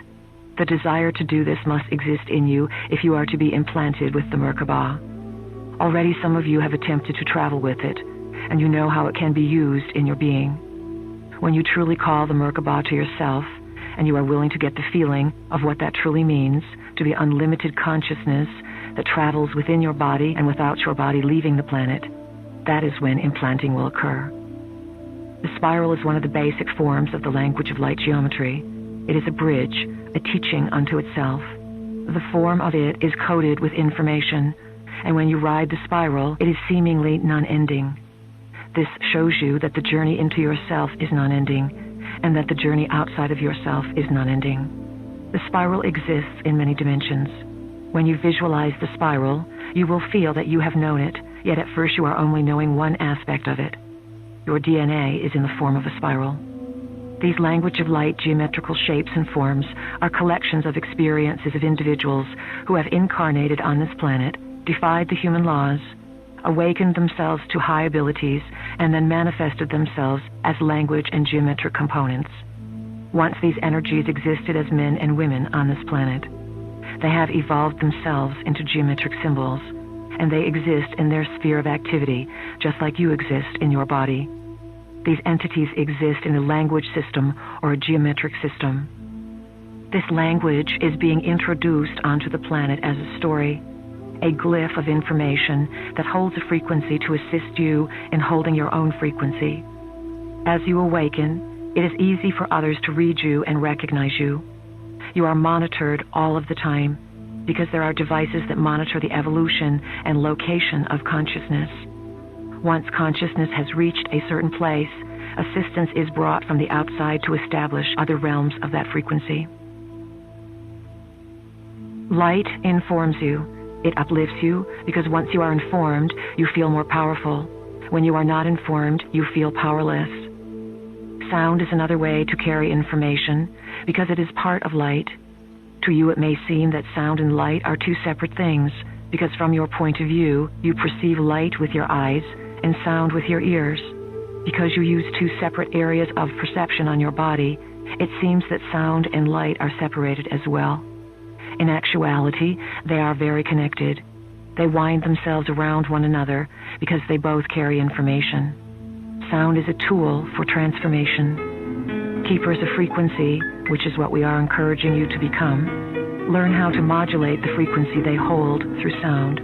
Speaker 1: The desire to do this must exist in you if you are to be implanted with the Merkaba. Already some of you have attempted to travel with it, and you know how it can be used in your being. When you truly call the Merkaba to yourself, and you are willing to get the feeling of what that truly means, to be unlimited consciousness that travels within your body and without your body leaving the planet, that is when implanting will occur. The spiral is one of the basic forms of the language of light geometry. It is a bridge, a teaching unto itself. The form of it is coded with information, and when you ride the spiral, it is seemingly non-ending. This shows you that the journey into yourself is non-ending, and that the journey outside of yourself is non-ending. The spiral exists in many dimensions. When you visualize the spiral, you will feel that you have known it, yet at first you are only knowing one aspect of it. Your DNA is in the form of a spiral. These language of light geometrical shapes and forms are collections of experiences of individuals who have incarnated on this planet, defied the human laws, awakened themselves to high abilities, and then manifested themselves as language and geometric components. Once these energies existed as men and women on this planet, they have evolved themselves into geometric symbols, and they exist in their sphere of activity, just like you exist in your body. These entities exist in a language system or a geometric system. This language is being introduced onto the planet as a story. a glyph of information that holds a frequency to assist you in holding your own frequency. As you awaken, it is easy for others to read you and recognize you. You are monitored all of the time because there are devices that monitor the evolution and location of consciousness. Once consciousness has reached a certain place, assistance is brought from the outside to establish other realms of that frequency. Light informs you. It uplifts you because once you are informed, you feel more powerful. When you are not informed, you feel powerless. Sound is another way to carry information because it is part of light. To you, it may seem that sound and light are two separate things because from your point of view, you perceive light with your eyes and sound with your ears. Because you use two separate areas of perception on your body, it seems that sound and light are separated as well. In actuality, they are very connected. They wind themselves around one another because they both carry information. Sound is a tool for transformation. Keepers of frequency, which is what we are encouraging you to become, learn how to modulate the frequency they hold through sound.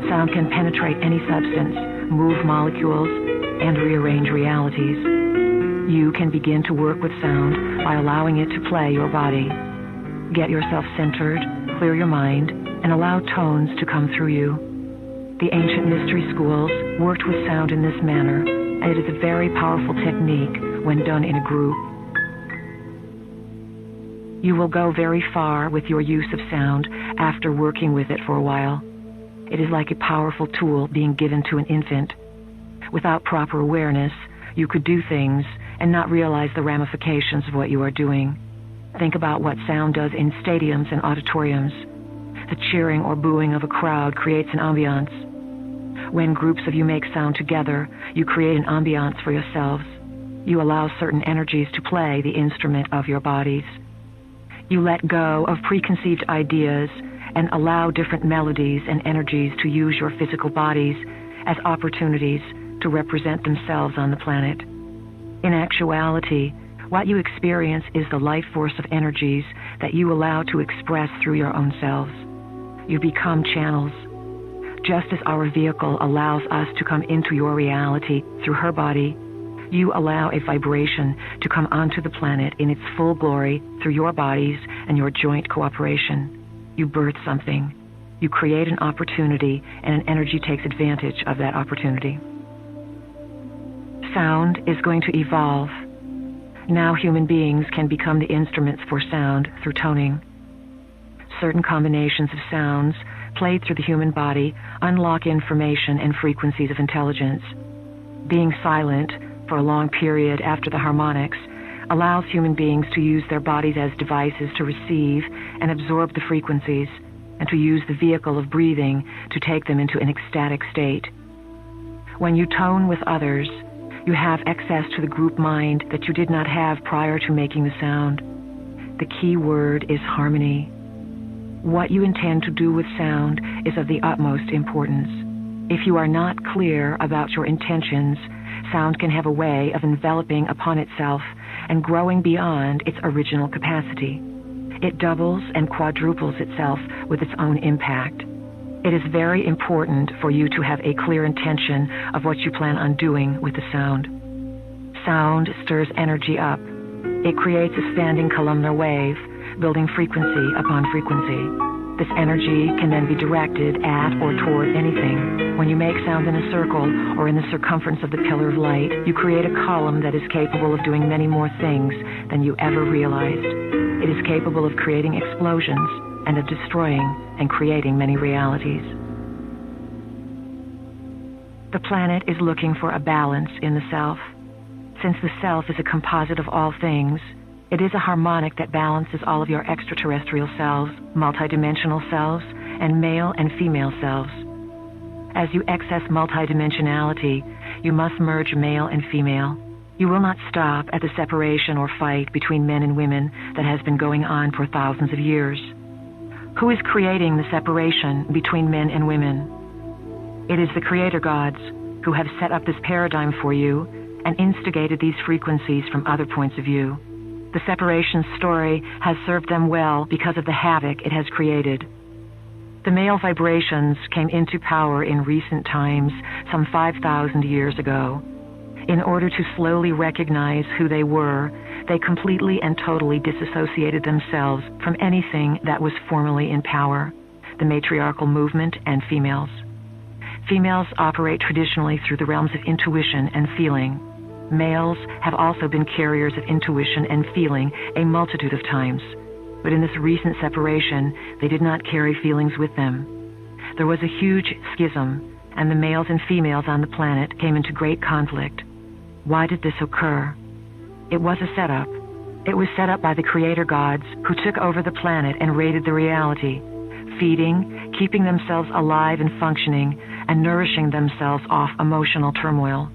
Speaker 1: Sound can penetrate any substance, move molecules, and rearrange realities. You can begin to work with sound by allowing it to play your body. Get yourself centered, clear your mind, and allow tones to come through you. The ancient mystery schools worked with sound in this manner, and it is a very powerful technique when done in a group. You will go very far with your use of sound after working with it for a while. It is like a powerful tool being given to an infant. Without proper awareness, you could do things and not realize the ramifications of what you are doing. Think about what sound does in stadiums and auditoriums. The cheering or booing of a crowd creates an ambiance. When groups of you make sound together, you create an ambiance for yourselves. You allow certain energies to play the instrument of your bodies. You let go of preconceived ideas and allow different melodies and energies to use your physical bodies as opportunities to represent themselves on the planet. In actuality, what you experience is the life force of energies that you allow to express through your own selves. You become channels. Just as our vehicle allows us to come into your reality through her body, you allow a vibration to come onto the planet in its full glory through your bodies and your joint cooperation. You birth something. You create an opportunity, and an energy takes advantage of that opportunity. Sound is going to evolve. Now human beings can become the instruments for sound through toning. Certain combinations of sounds played through the human body unlock information and frequencies of intelligence. Being silent for a long period after the harmonics allows human beings to use their bodies as devices to receive and absorb the frequencies, and to use the vehicle of breathing to take them into an ecstatic state. When you tone with others, you have access to the group mind that you did not have prior to making the sound. The key word is harmony. What you intend to do with sound is of the utmost importance. If you are not clear about your intentions, sound can have a way of enveloping upon itself and growing beyond its original capacity. It doubles and quadruples itself with its own impact. It is very important for you to have a clear intention of what you plan on doing with the sound. Sound stirs energy up. It creates a standing columnar wave, building frequency upon frequency. This energy can then be directed at or toward anything. When you make sound in a circle or in the circumference of the pillar of light, you create a column that is capable of doing many more things than you ever realized. It is capable of creating explosions and of destroying and creating many realities. The planet is looking for a balance in the self. Since the self is a composite of all things, it is a harmonic that balances all of your extraterrestrial selves, multidimensional selves, and male and female selves. As you access multidimensionality, you must merge male and female. You will not stop at the separation or fight between men and women that has been going on for thousands of years. Who is creating the separation between men and women? It is the creator gods who have set up this paradigm for you and instigated these frequencies from other points of view. The separation story has served them well because of the havoc it has created. The male vibrations came into power in recent times, some 5,000 years ago. In order to slowly recognize who they were, they completely and totally disassociated themselves from anything that was formerly in power, the matriarchal movement and females. Females operate traditionally through the realms of intuition and feeling. Males have also been carriers of intuition and feeling a multitude of times, but in this recent separation, they did not carry feelings with them. There was a huge schism, and the males and females on the planet came into great conflict. Why did this occur? It was a setup. It was set up by the creator gods who took over the planet and raided the reality, feeding, keeping themselves alive and functioning, and nourishing themselves off emotional turmoil.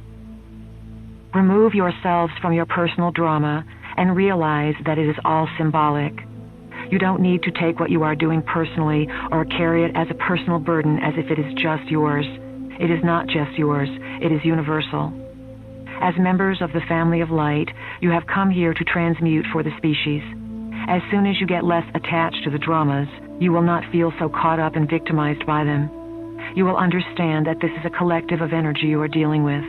Speaker 1: Remove yourselves from your personal drama and realize that it is all symbolic. You don't need to take what you are doing personally or carry it as a personal burden as if it is just yours. It is not just yours. It is universal. As members of the family of light, you have come here to transmute for the species. As soon as you get less attached to the dramas, you will not feel so caught up and victimized by them. You will understand that this is a collective of energy you are dealing with.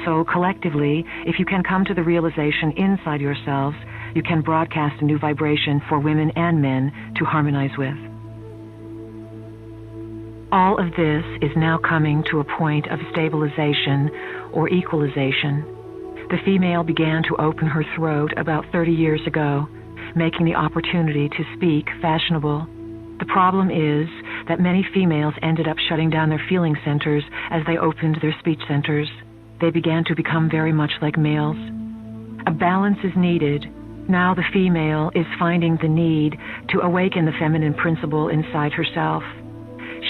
Speaker 1: So collectively, if you can come to the realization inside yourselves, you can broadcast a new vibration for women and men to harmonize with. All of this is now coming to a point of stabilization or equalization. The female began to open her throat about 30 years ago, making the opportunity to speak fashionable. The problem is that many females ended up shutting down their feeling centers as they opened their speech centers. They began to become very much like males. A balance is needed. Now the female is finding the need to awaken the feminine principle inside herself.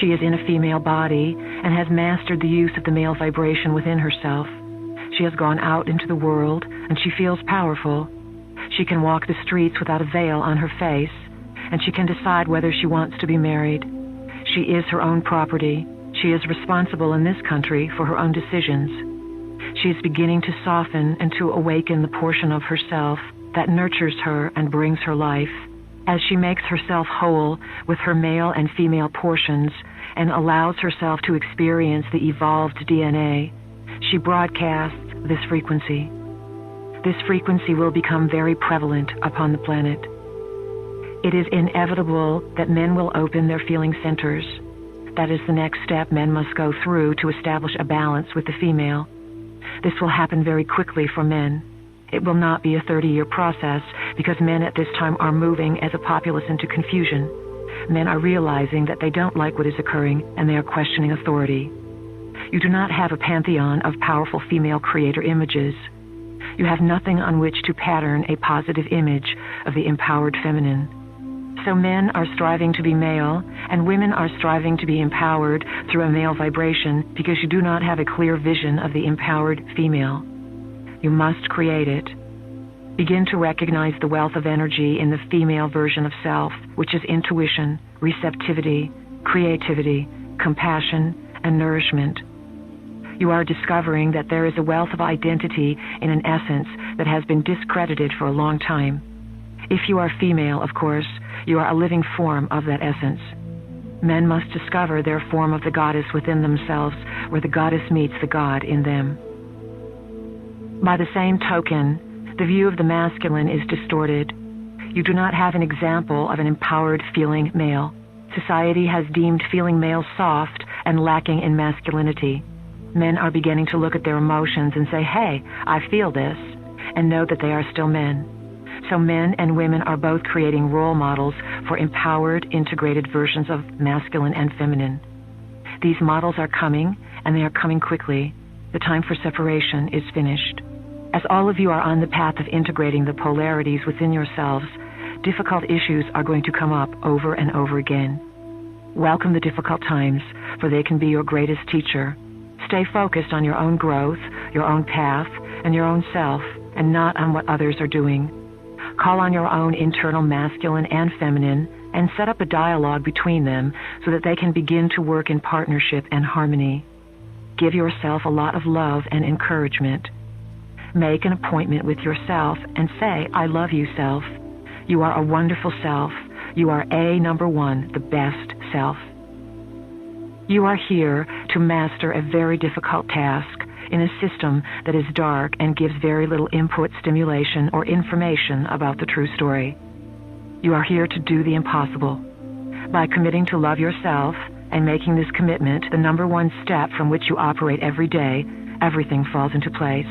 Speaker 1: She is in a female body and has mastered the use of the male vibration within herself. She has gone out into the world and she feels powerful. She can walk the streets without a veil on her face, and she can decide whether she wants to be married. She is her own property. She is responsible in this country for her own decisions. She is beginning to soften and to awaken the portion of herself that nurtures her and brings her life. As she makes herself whole with her male and female portions and allows herself to experience the evolved DNA, she broadcasts this frequency. This frequency will become very prevalent upon the planet. It is inevitable that men will open their feeling centers. That is the next step men must go through to establish a balance with the female. This will happen very quickly for men. It will not be a 30-year process because men at this time are moving as a populace into confusion. Men are realizing that they don't like what is occurring and they are questioning authority. You do not have a pantheon of powerful female creator images. You have nothing on which to pattern a positive image of the empowered feminine. So men are striving to be male, and women are striving to be empowered through a male vibration because you do not have a clear vision of the empowered female. You must create it. Begin to recognize the wealth of energy in the female version of self, which is intuition, receptivity, creativity, compassion, and nourishment. You are discovering that there is a wealth of identity in an essence that has been discredited for a long time. If you are female, of course, you are a living form of that essence. Men must discover their form of the goddess within themselves, where the goddess meets the god in them. By the same token, the view of the masculine is distorted. You do not have an example of an empowered feeling male. Society has deemed feeling male soft and lacking in masculinity. Men are beginning to look at their emotions and say, hey, I feel this, and know that they are still men. So men and women are both creating role models for empowered, integrated versions of masculine and feminine. These models are coming, and they are coming quickly. The time for separation is finished. As all of you are on the path of integrating the polarities within yourselves, difficult issues are going to come up over and over again. Welcome the difficult times, for they can be your greatest teacher. Stay focused on your own growth, your own path, and your own self, and not on what others are doing. Call on your own internal masculine and feminine, and set up a dialogue between them so that they can begin to work in partnership and harmony. Give yourself a lot of love and encouragement. Make an appointment with yourself and say, I love you, self. You are a wonderful self. You are number one, the best self. You are here to master a very difficult task in a system that is dark and gives very little input, stimulation, or information about the true story. You are here to do the impossible. By committing to love yourself and making this commitment the number one step from which you operate every day, everything falls into place.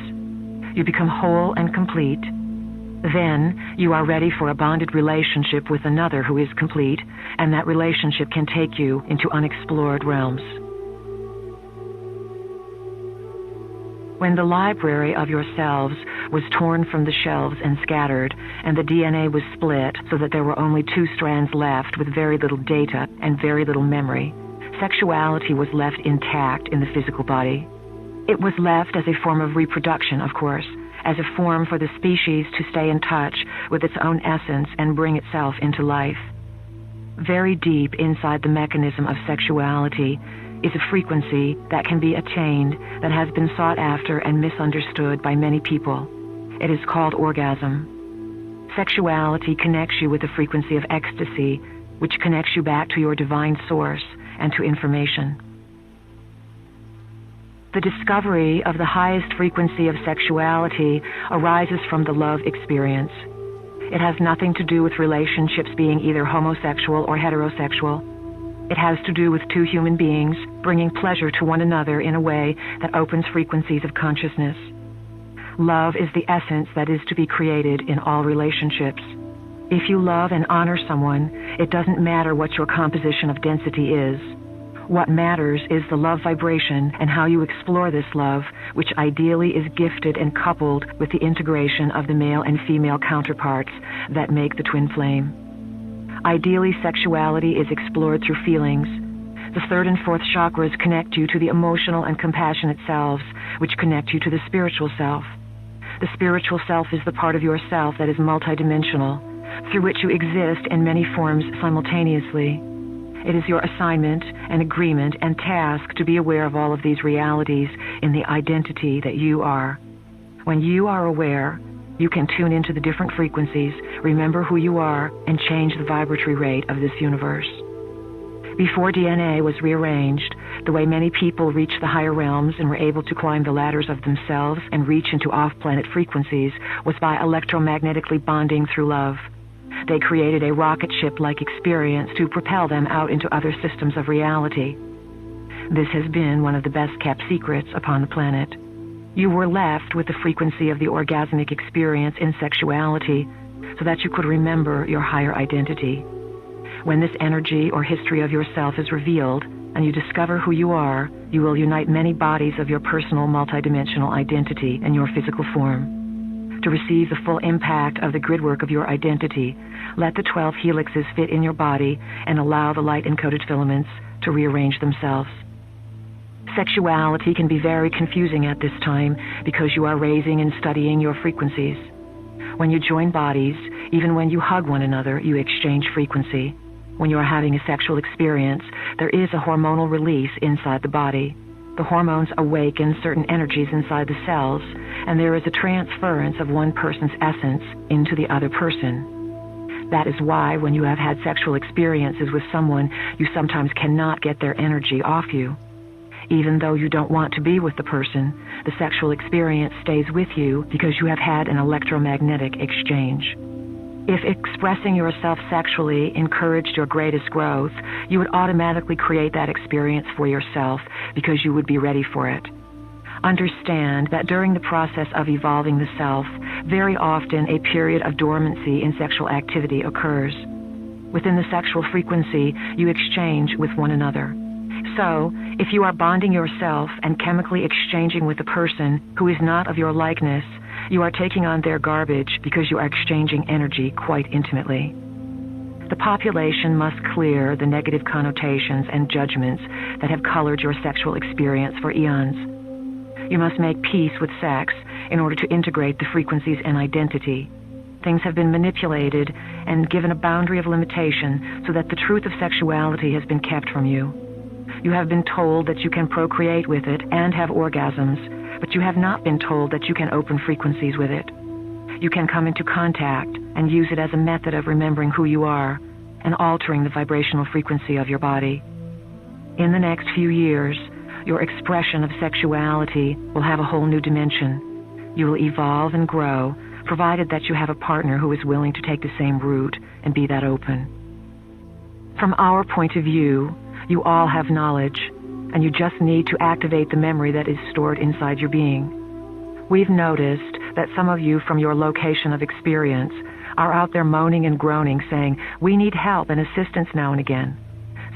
Speaker 1: You become whole and complete. Then you are ready for a bonded relationship with another who is complete, and that relationship can take you into unexplored realms. When the library of yourselves was torn from the shelves and scattered, and the DNA was split so that there were only 2 strands left with very little data and very little memory, sexuality was left intact in the physical body. It was left as a form of reproduction, of course, as a form for the species to stay in touch with its own essence and bring itself into life. Very deep inside the mechanism of sexuality is a frequency that can be attained that has been sought after and misunderstood by many people. It is called orgasm. Sexuality connects you with the frequency of ecstasy, which connects you back to your divine source and to information. The discovery of the highest frequency of sexuality arises from the love experience. It has nothing to do with relationships being either homosexual or heterosexual. It has to do with 2 human beings bringing pleasure to one another in a way that opens frequencies of consciousness. Love is the essence that is to be created in all relationships. If you love and honor someone, it doesn't matter what your composition of density is. What matters is the love vibration and how you explore this love, which ideally is gifted and coupled with the integration of the male and female counterparts that make the twin flame. Ideally, sexuality is explored through feelings. The 3rd and 4th chakras connect you to the emotional and compassionate selves, which connect you to the spiritual self. The spiritual self is the part of yourself that is multidimensional, through which you exist in many forms simultaneously. It is your assignment and agreement and task to be aware of all of these realities in the identity that you are. When you are aware, you can tune into the different frequencies, remember who you are, and change the vibratory rate of this universe. Before DNA was rearranged, the way many people reached the higher realms and were able to climb the ladders of themselves and reach into off-planet frequencies was by electromagnetically bonding through love. They created a rocket ship-like experience to propel them out into other systems of reality. This has been one of the best-kept secrets upon the planet. You were left with the frequency of the orgasmic experience in sexuality so that you could remember your higher identity. When this energy or history of yourself is revealed and you discover who you are, you will unite many bodies of your personal multidimensional identity in your physical form. To receive the full impact of the gridwork of your identity, let the 12 helixes fit in your body and allow the light-encoded filaments to rearrange themselves. Sexuality can be very confusing at this time because you are raising and studying your frequencies. When you join bodies, even when you hug one another, you exchange frequency. When you are having a sexual experience, there is a hormonal release inside the body. The hormones awaken certain energies inside the cells, and there is a transference of one person's essence into the other person. That is why when you have had sexual experiences with someone, you sometimes cannot get their energy off you. Even though you don't want to be with the person, the sexual experience stays with you because you have had an electromagnetic exchange. If expressing yourself sexually encouraged your greatest growth, you would automatically create that experience for yourself because you would be ready for it. Understand that during the process of evolving the self, very often a period of dormancy in sexual activity occurs. Within the sexual frequency, you exchange with one another. So, if you are bonding yourself and chemically exchanging with a person who is not of your likeness, you are taking on their garbage because you are exchanging energy quite intimately. The population must clear the negative connotations and judgments that have colored your sexual experience for eons. You must make peace with sex in order to integrate the frequencies and identity. Things have been manipulated and given a boundary of limitation so that the truth of sexuality has been kept from you. You have been told that you can procreate with it and have orgasms, but you have not been told that you can open frequencies with it. You can come into contact and use it as a method of remembering who you are and altering the vibrational frequency of your body. In the next few years, your expression of sexuality will have a whole new dimension. You will evolve and grow, provided that you have a partner who is willing to take the same route and be that open. From our point of view, you all have knowledge, and you just need to activate the memory that is stored inside your being. We've noticed that some of you from your location of experience are out there moaning and groaning, saying, "We need help and assistance now and again."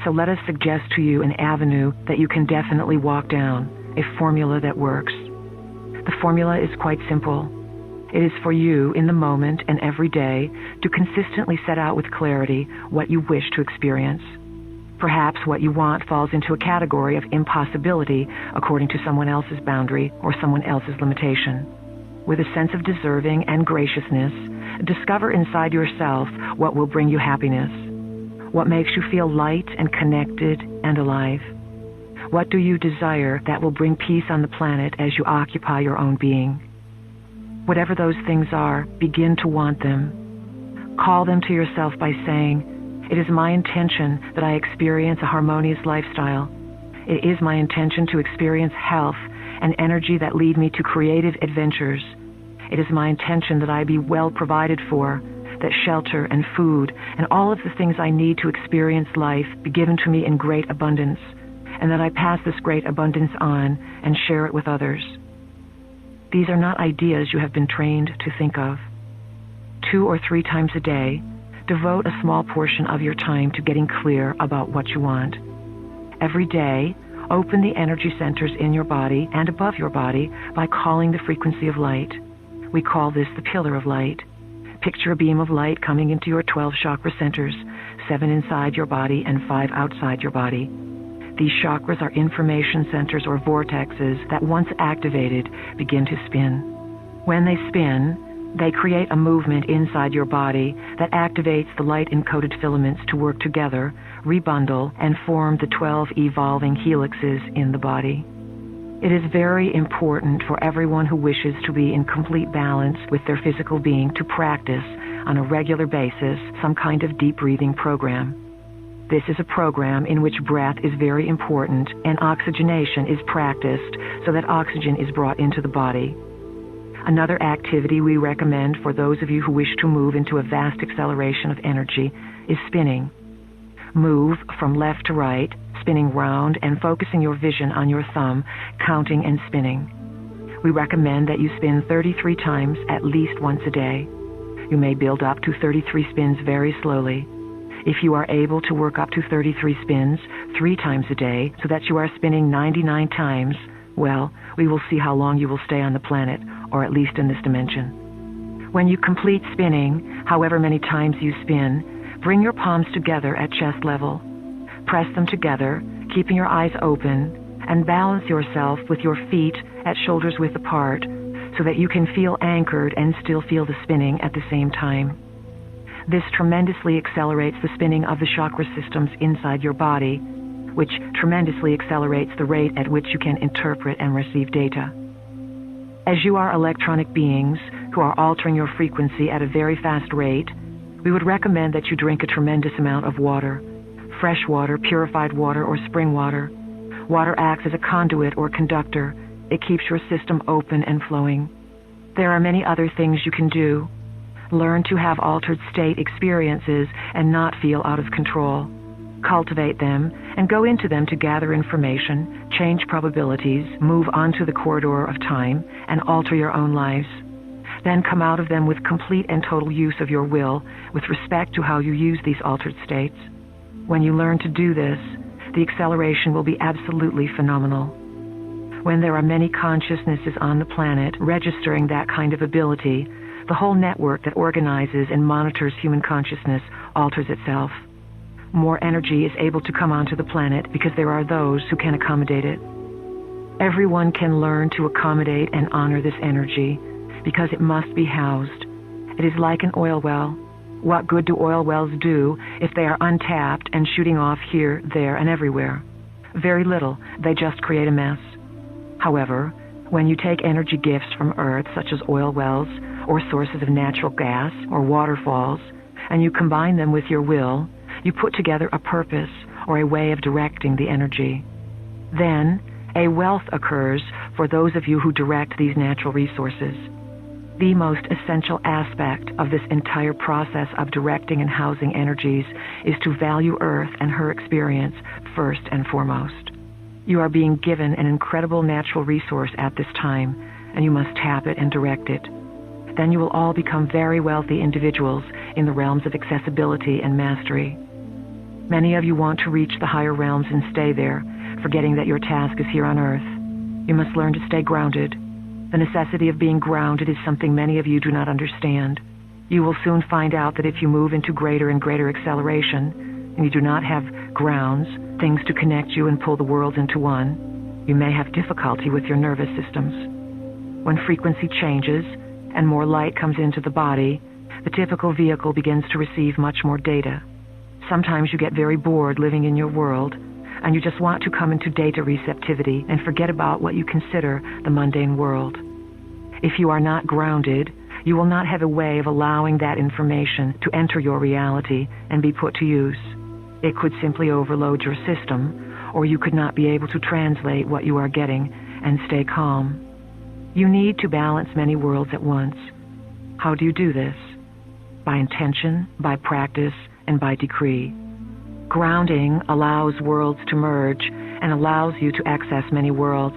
Speaker 1: So let us suggest to you an avenue that you can definitely walk down, a formula that works. The formula is quite simple. It is for you in the moment and every day to consistently set out with clarity what you wish to experience. Perhaps what you want falls into a category of impossibility according to someone else's boundary or someone else's limitation. With a sense of deserving and graciousness, discover inside yourself what will bring you happiness. What makes you feel light and connected and alive? What do you desire that will bring peace on the planet as you occupy your own being? Whatever those things are, begin to want them. Call them to yourself by saying, "It is my intention that I experience a harmonious lifestyle. It is my intention to experience health and energy that lead me to creative adventures. It is my intention that I be well provided for, that shelter and food and all of the things I need to experience life be given to me in great abundance, and that I pass this great abundance on and share it with others." These are not ideas you have been trained to think of. 2 or 3 times a day, devote a small portion of your time to getting clear about what you want. Every day, open the energy centers in your body and above your body by calling the frequency of light. We call this the pillar of light. Picture a beam of light coming into your 12 chakra centers, 7 inside your body and 5 outside your body. These chakras are information centers or vortexes that once activated begin to spin. When they spin, they create a movement inside your body that activates the light-encoded filaments to work together, rebundle, and form the 12 evolving helixes in the body. It is very important for everyone who wishes to be in complete balance with their physical being to practice on a regular basis some kind of deep breathing program. This is a program in which breath is very important and oxygenation is practiced so that oxygen is brought into the body. Another activity we recommend for those of you who wish to move into a vast acceleration of energy is spinning. Move from left to right, spinning round and focusing your vision on your thumb, counting and spinning. We recommend that you spin 33 times at least once a day. You may build up to 33 spins very slowly. If you are able to work up to 33 spins 3 times a day so that you are spinning 99 times, well, we will see how long you will stay on the planet, or at least in this dimension. When you complete spinning, however many times you spin, bring your palms together at chest level. Press them together, keeping your eyes open, and balance yourself with your feet at shoulders width apart so that you can feel anchored and still feel the spinning at the same time. This tremendously accelerates the spinning of the chakra systems inside your body, which tremendously accelerates the rate at which you can interpret and receive data. As you are electronic beings who are altering your frequency at a very fast rate, we would recommend that you drink a tremendous amount of water. Fresh water, purified water, or spring water. Water acts as a conduit or conductor. It keeps your system open and flowing. There are many other things you can do. Learn to have altered state experiences and not feel out of control. Cultivate them and go into them to gather information, change probabilities, move onto the corridor of time, and alter your own lives. Then come out of them with complete and total use of your will with respect to how you use these altered states. When you learn to do this, the acceleration will be absolutely phenomenal. When there are many consciousnesses on the planet registering that kind of ability, the whole network that organizes and monitors human consciousness alters itself. More energy is able to come onto the planet because there are those who can accommodate it. Everyone can learn to accommodate and honor this energy because it must be housed. It is like an oil well. What good do oil wells do if they are untapped and shooting off here, there, and everywhere? Very little. They just create a mess. However, when you take energy gifts from Earth, such as oil wells, or sources of natural gas, or waterfalls, and you combine them with your will, you put together a purpose, or a way of directing the energy. Then, a wealth occurs for those of you who direct these natural resources. The most essential aspect of this entire process of directing and housing energies is to value Earth and her experience first and foremost. You are being given an incredible natural resource at this time, and you must tap it and direct it. Then you will all become very wealthy individuals in the realms of accessibility and mastery. Many of you want to reach the higher realms and stay there, forgetting that your task is here on Earth. You must learn to stay grounded. The necessity of being grounded is something many of you do not understand. You will soon find out that if you move into greater and greater acceleration, and you do not have grounds, things to connect you and pull the worlds into one, you may have difficulty with your nervous systems. When frequency changes and more light comes into the body, the typical vehicle begins to receive much more data. Sometimes you get very bored living in your world, and you just want to come into data receptivity and forget about what you consider the mundane world. If you are not grounded, you will not have a way of allowing that information to enter your reality and be put to use. It could simply overload your system, or you could not be able to translate what you are getting and stay calm. You need to balance many worlds at once. How do you do this? By intention, by practice, and by decree. Grounding allows worlds to merge and allows you to access many worlds.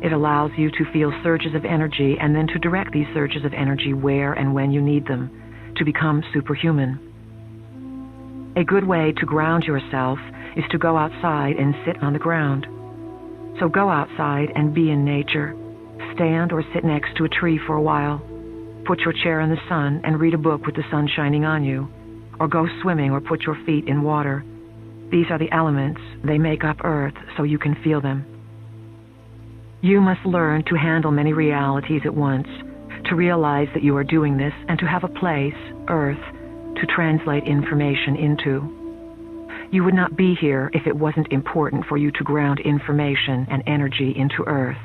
Speaker 1: It allows you to feel surges of energy and then to direct these surges of energy where and when you need them, to become superhuman. A good way to ground yourself is to go outside and sit on the ground. So go outside and be in nature. Stand or sit next to a tree for a while. Put your chair in the sun and read a book with the sun shining on you. Or go swimming or put your feet in water. These are the elements. They make up Earth so you can feel them. You must learn to handle many realities at once, to realize that you are doing this, and to have a place, Earth, to translate information into. You would not be here if it wasn't important for you to ground information and energy into Earth.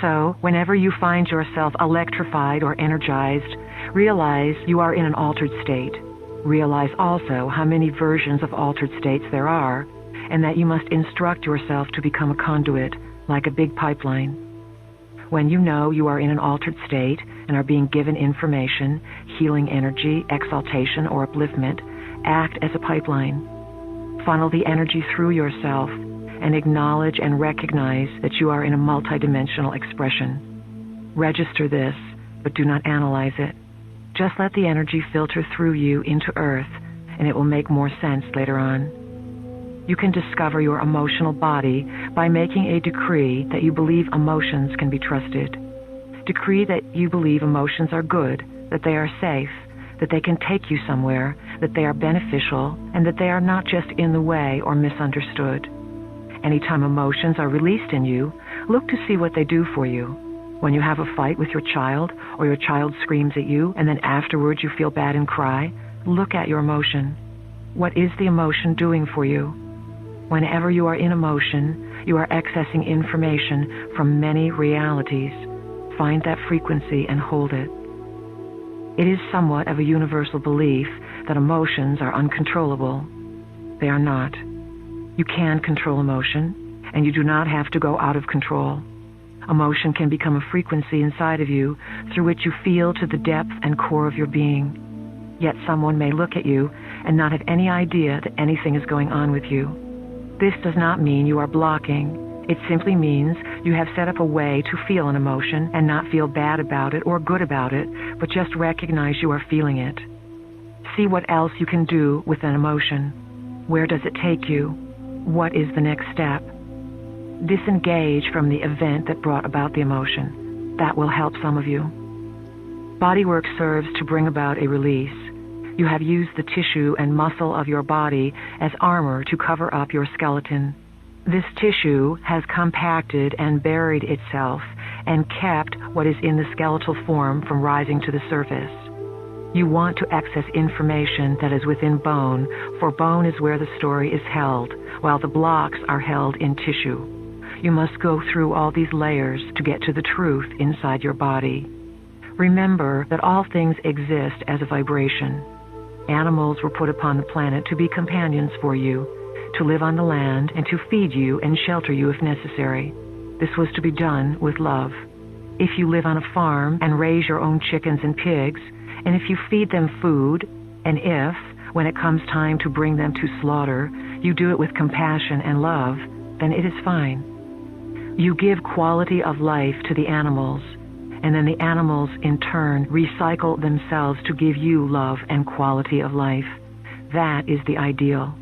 Speaker 1: So, whenever you find yourself electrified or energized, realize you are in an altered state. Realize also how many versions of altered states there are, and that you must instruct yourself to become a conduit, like a big pipeline. When you know you are in an altered state and are being given information, healing energy, exaltation, or upliftment, act as a pipeline. Funnel the energy through yourself and acknowledge and recognize that you are in a multidimensional expression. Register this, but do not analyze it. Just let the energy filter through you into Earth, and it will make more sense later on. You can discover your emotional body by making a decree that you believe emotions can be trusted. Decree that you believe emotions are good, that they are safe, that they can take you somewhere, that they are beneficial, and that they are not just in the way or misunderstood. Anytime emotions are released in you, look to see what they do for you. When you have a fight with your child, or your child screams at you, and then afterwards you feel bad and cry, look at your emotion. What is the emotion doing for you? Whenever you are in emotion, you are accessing information from many realities. Find that frequency and hold it. It is somewhat of a universal belief that emotions are uncontrollable. They are not. You can control emotion, and you do not have to go out of control. Emotion can become a frequency inside of you through which you feel to the depth and core of your being. Yet someone may look at you and not have any idea that anything is going on with you. This does not mean you are blocking. It simply means you have set up a way to feel an emotion and not feel bad about it or good about it, but just recognize you are feeling it. See what else you can do with an emotion. Where does it take you? What is the next step? Disengage from the event that brought about the emotion. That will help some of you. Bodywork serves to bring about a release. You have used the tissue and muscle of your body as armor to cover up your skeleton. This tissue has compacted and buried itself and kept what is in the skeletal form from rising to the surface. You want to access information that is within bone, for bone is where the story is held, while the blocks are held in tissue. You must go through all these layers to get to the truth inside your body. Remember that all things exist as a vibration. Animals were put upon the planet to be companions for you, to live on the land and to feed you and shelter you if necessary. This was to be done with love. If you live on a farm and raise your own chickens and pigs, and if you feed them food, and if, when it comes time to bring them to slaughter, you do it with compassion and love, then it is fine. You give quality of life to the animals, and then the animals in turn recycle themselves to give you love and quality of life. That is the ideal.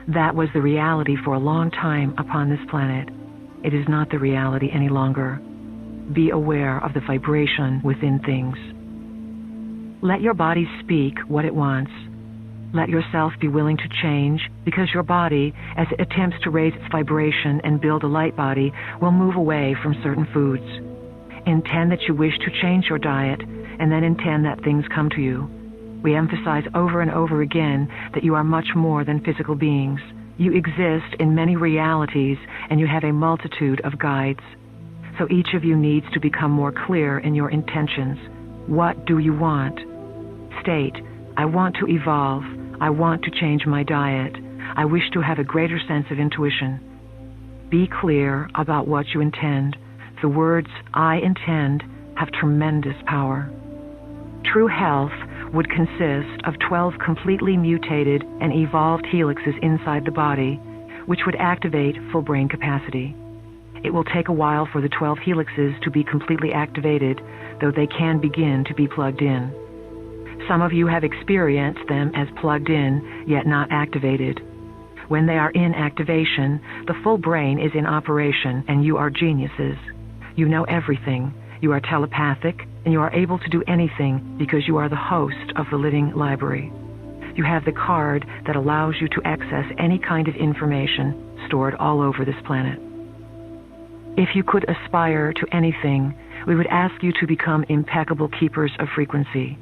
Speaker 1: That was the reality for a long time upon this planet. It is not the reality any longer. Be aware of the vibration within things. Let your body speak what it wants. Let yourself be willing to change, because your body, as it attempts to raise its vibration and build a light body, will move away from certain foods. Intend that you wish to change your diet, and then intend that things come to you. We emphasize over and over again that you are much more than physical beings. You exist in many realities, and you have a multitude of guides. So each of you needs to become more clear in your intentions. What do you want? State, I want to evolve. I want to change my diet. I wish to have a greater sense of intuition. Be clear about what you intend. The words, I intend, have tremendous power. True health would consist of 12 completely mutated and evolved helixes inside the body, which would activate full brain capacity. It will take a while for the 12 helixes to be completely activated, though they can begin to be plugged in. Some of you have experienced them as plugged in, yet not activated. When they are in activation, the full brain is in operation, and you are geniuses. You know everything. You are telepathic, and you are able to do anything because you are the host of the living library. You have the card that allows you to access any kind of information stored all over this planet. If you could aspire to anything, we would ask you to become impeccable keepers of frequency.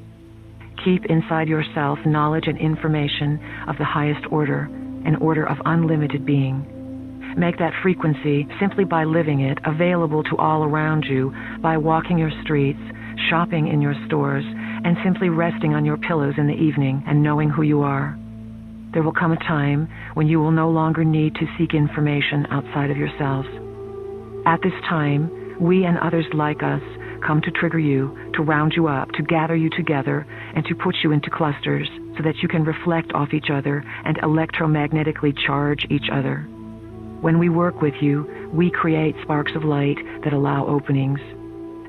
Speaker 1: Keep inside yourself knowledge and information of the highest order, an order of unlimited being. Make that frequency, simply by living it, available to all around you by walking your streets, shopping in your stores, and simply resting on your pillows in the evening and knowing who you are. There will come a time when you will no longer need to seek information outside of yourselves. At this time, we and others like us come to trigger you, to round you up, to gather you together, and to put you into clusters so that you can reflect off each other and electromagnetically charge each other. When we work with you, we create sparks of light that allow openings.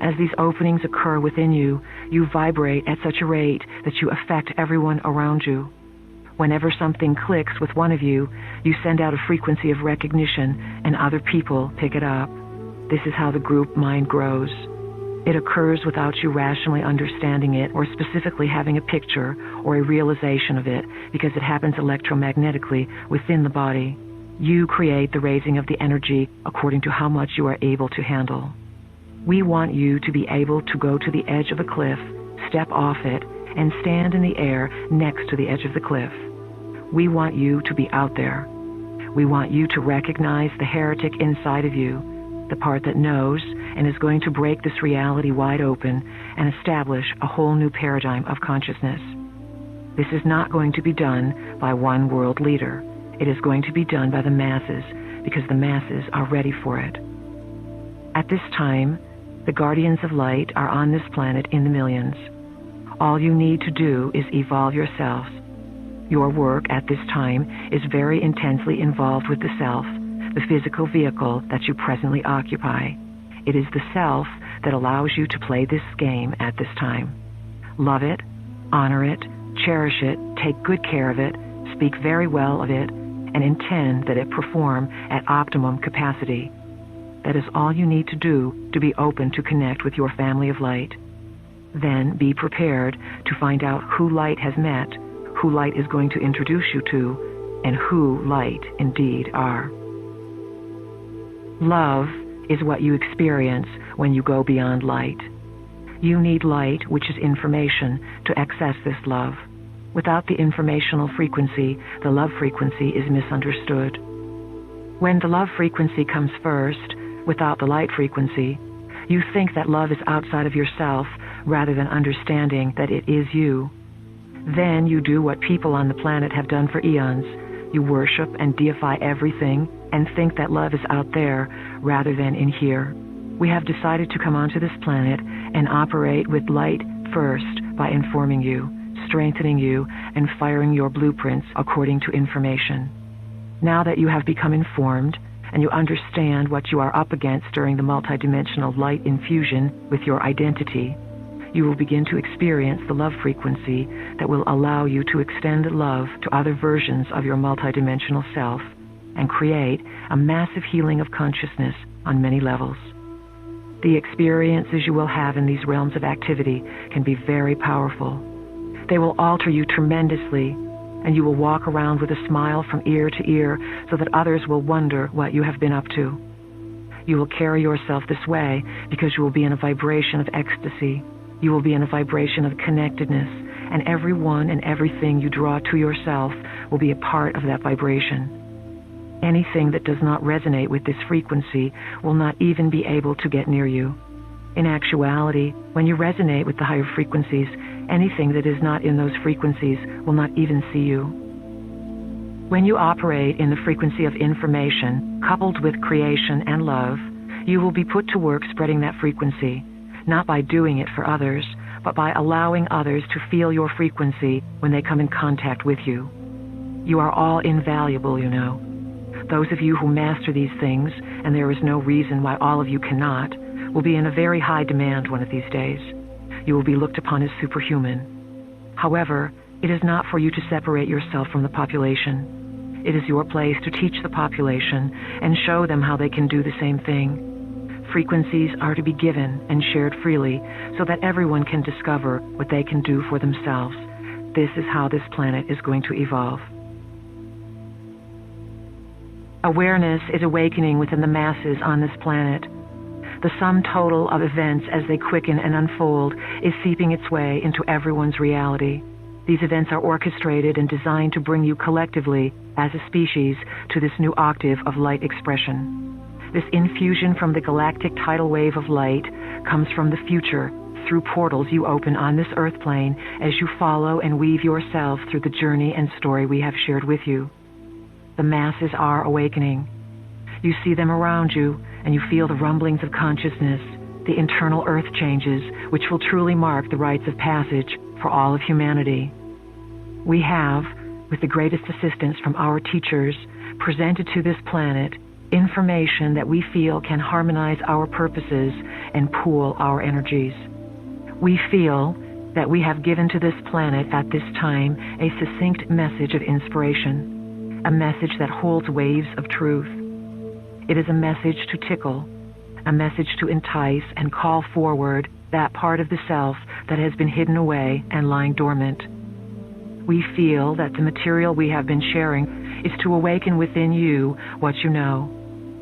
Speaker 1: As these openings occur within you, you vibrate at such a rate that you affect everyone around you. Whenever something clicks with one of you, you send out a frequency of recognition, and other people pick it up. This is how the group mind grows. It occurs without you rationally understanding it or specifically having a picture or a realization of it, because it happens electromagnetically within the body. You create the raising of the energy according to how much you are able to handle. We want you to be able to go to the edge of a cliff, step off it, and stand in the air next to the edge of the cliff. We want you to be out there. We want you to recognize the heretic inside of you, the part that knows and is going to break this reality wide open and establish a whole new paradigm of consciousness. This is not going to be done by one world leader. It is going to be done by the masses, because the masses are ready for it. At this time, the guardians of light are on this planet in the millions. All you need to do is evolve yourselves. Your work at this time is very intensely involved with the self, the physical vehicle that you presently occupy. It is the self that allows you to play this game at this time. Love it, honor it, cherish it, take good care of it, speak very well of it, and intend that it perform at optimum capacity. That is all you need to do to be open to connect with your family of light. Then be prepared to find out who light has met, who light is going to introduce you to, and who light indeed are. Love is what you experience when you go beyond light. You need light, which is information, to access this love. Without the informational frequency, the love frequency is misunderstood. When the love frequency comes first, without the light frequency, you think that love is outside of yourself rather than understanding that it is you. Then you do what people on the planet have done for eons, You worship and deify everything and think that love is out there rather than in here. We have decided to come onto this planet and operate with light first by informing you, strengthening you, and firing your blueprints according to information. Now that you have become informed and you understand what you are up against during the multidimensional light infusion with your identity, you will begin to experience the love frequency that will allow you to extend love to other versions of your multidimensional self and create a massive healing of consciousness on many levels. The experiences you will have in these realms of activity can be very powerful. They will alter you tremendously, and you will walk around with a smile from ear to ear so that others will wonder what you have been up to. You will carry yourself this way because you will be in a vibration of ecstasy. You will be in a vibration of connectedness, and everyone and everything you draw to yourself will be a part of that vibration. Anything that does not resonate with this frequency will not even be able to get near you. In actuality, when you resonate with the higher frequencies, anything that is not in those frequencies will not even see you. When you operate in the frequency of information, coupled with creation and love, you will be put to work spreading that frequency, not by doing it for others, but by allowing others to feel your frequency when they come in contact with you. You are all invaluable, you know. Those of you who master these things, and there is no reason why all of you cannot, will be in a very high demand one of these days. You will be looked upon as superhuman. However, it is not for you to separate yourself from the population. It is your place to teach the population and show them how they can do the same thing. Frequencies are to be given and shared freely so that everyone can discover what they can do for themselves. This is how this planet is going to evolve. Awareness is awakening within the masses on this planet. The sum total of events as they quicken and unfold is seeping its way into everyone's reality. These events are orchestrated and designed to bring you collectively, as a species, to this new octave of light expression. This infusion from the galactic tidal wave of light comes from the future through portals you open on this earth plane as you follow and weave yourself through the journey and story we have shared with you. The masses are awakening. You see them around you, and you feel the rumblings of consciousness, the internal earth changes, which will truly mark the rites of passage for all of humanity. We have, with the greatest assistance from our teachers, presented to this planet information that we feel can harmonize our purposes and pool our energies. We feel that we have given to this planet at this time a succinct message of inspiration. A message that holds waves of truth. It is a message to tickle, a message to entice and call forward that part of the self that has been hidden away and lying dormant. We feel that the material we have been sharing is to awaken within you what you know.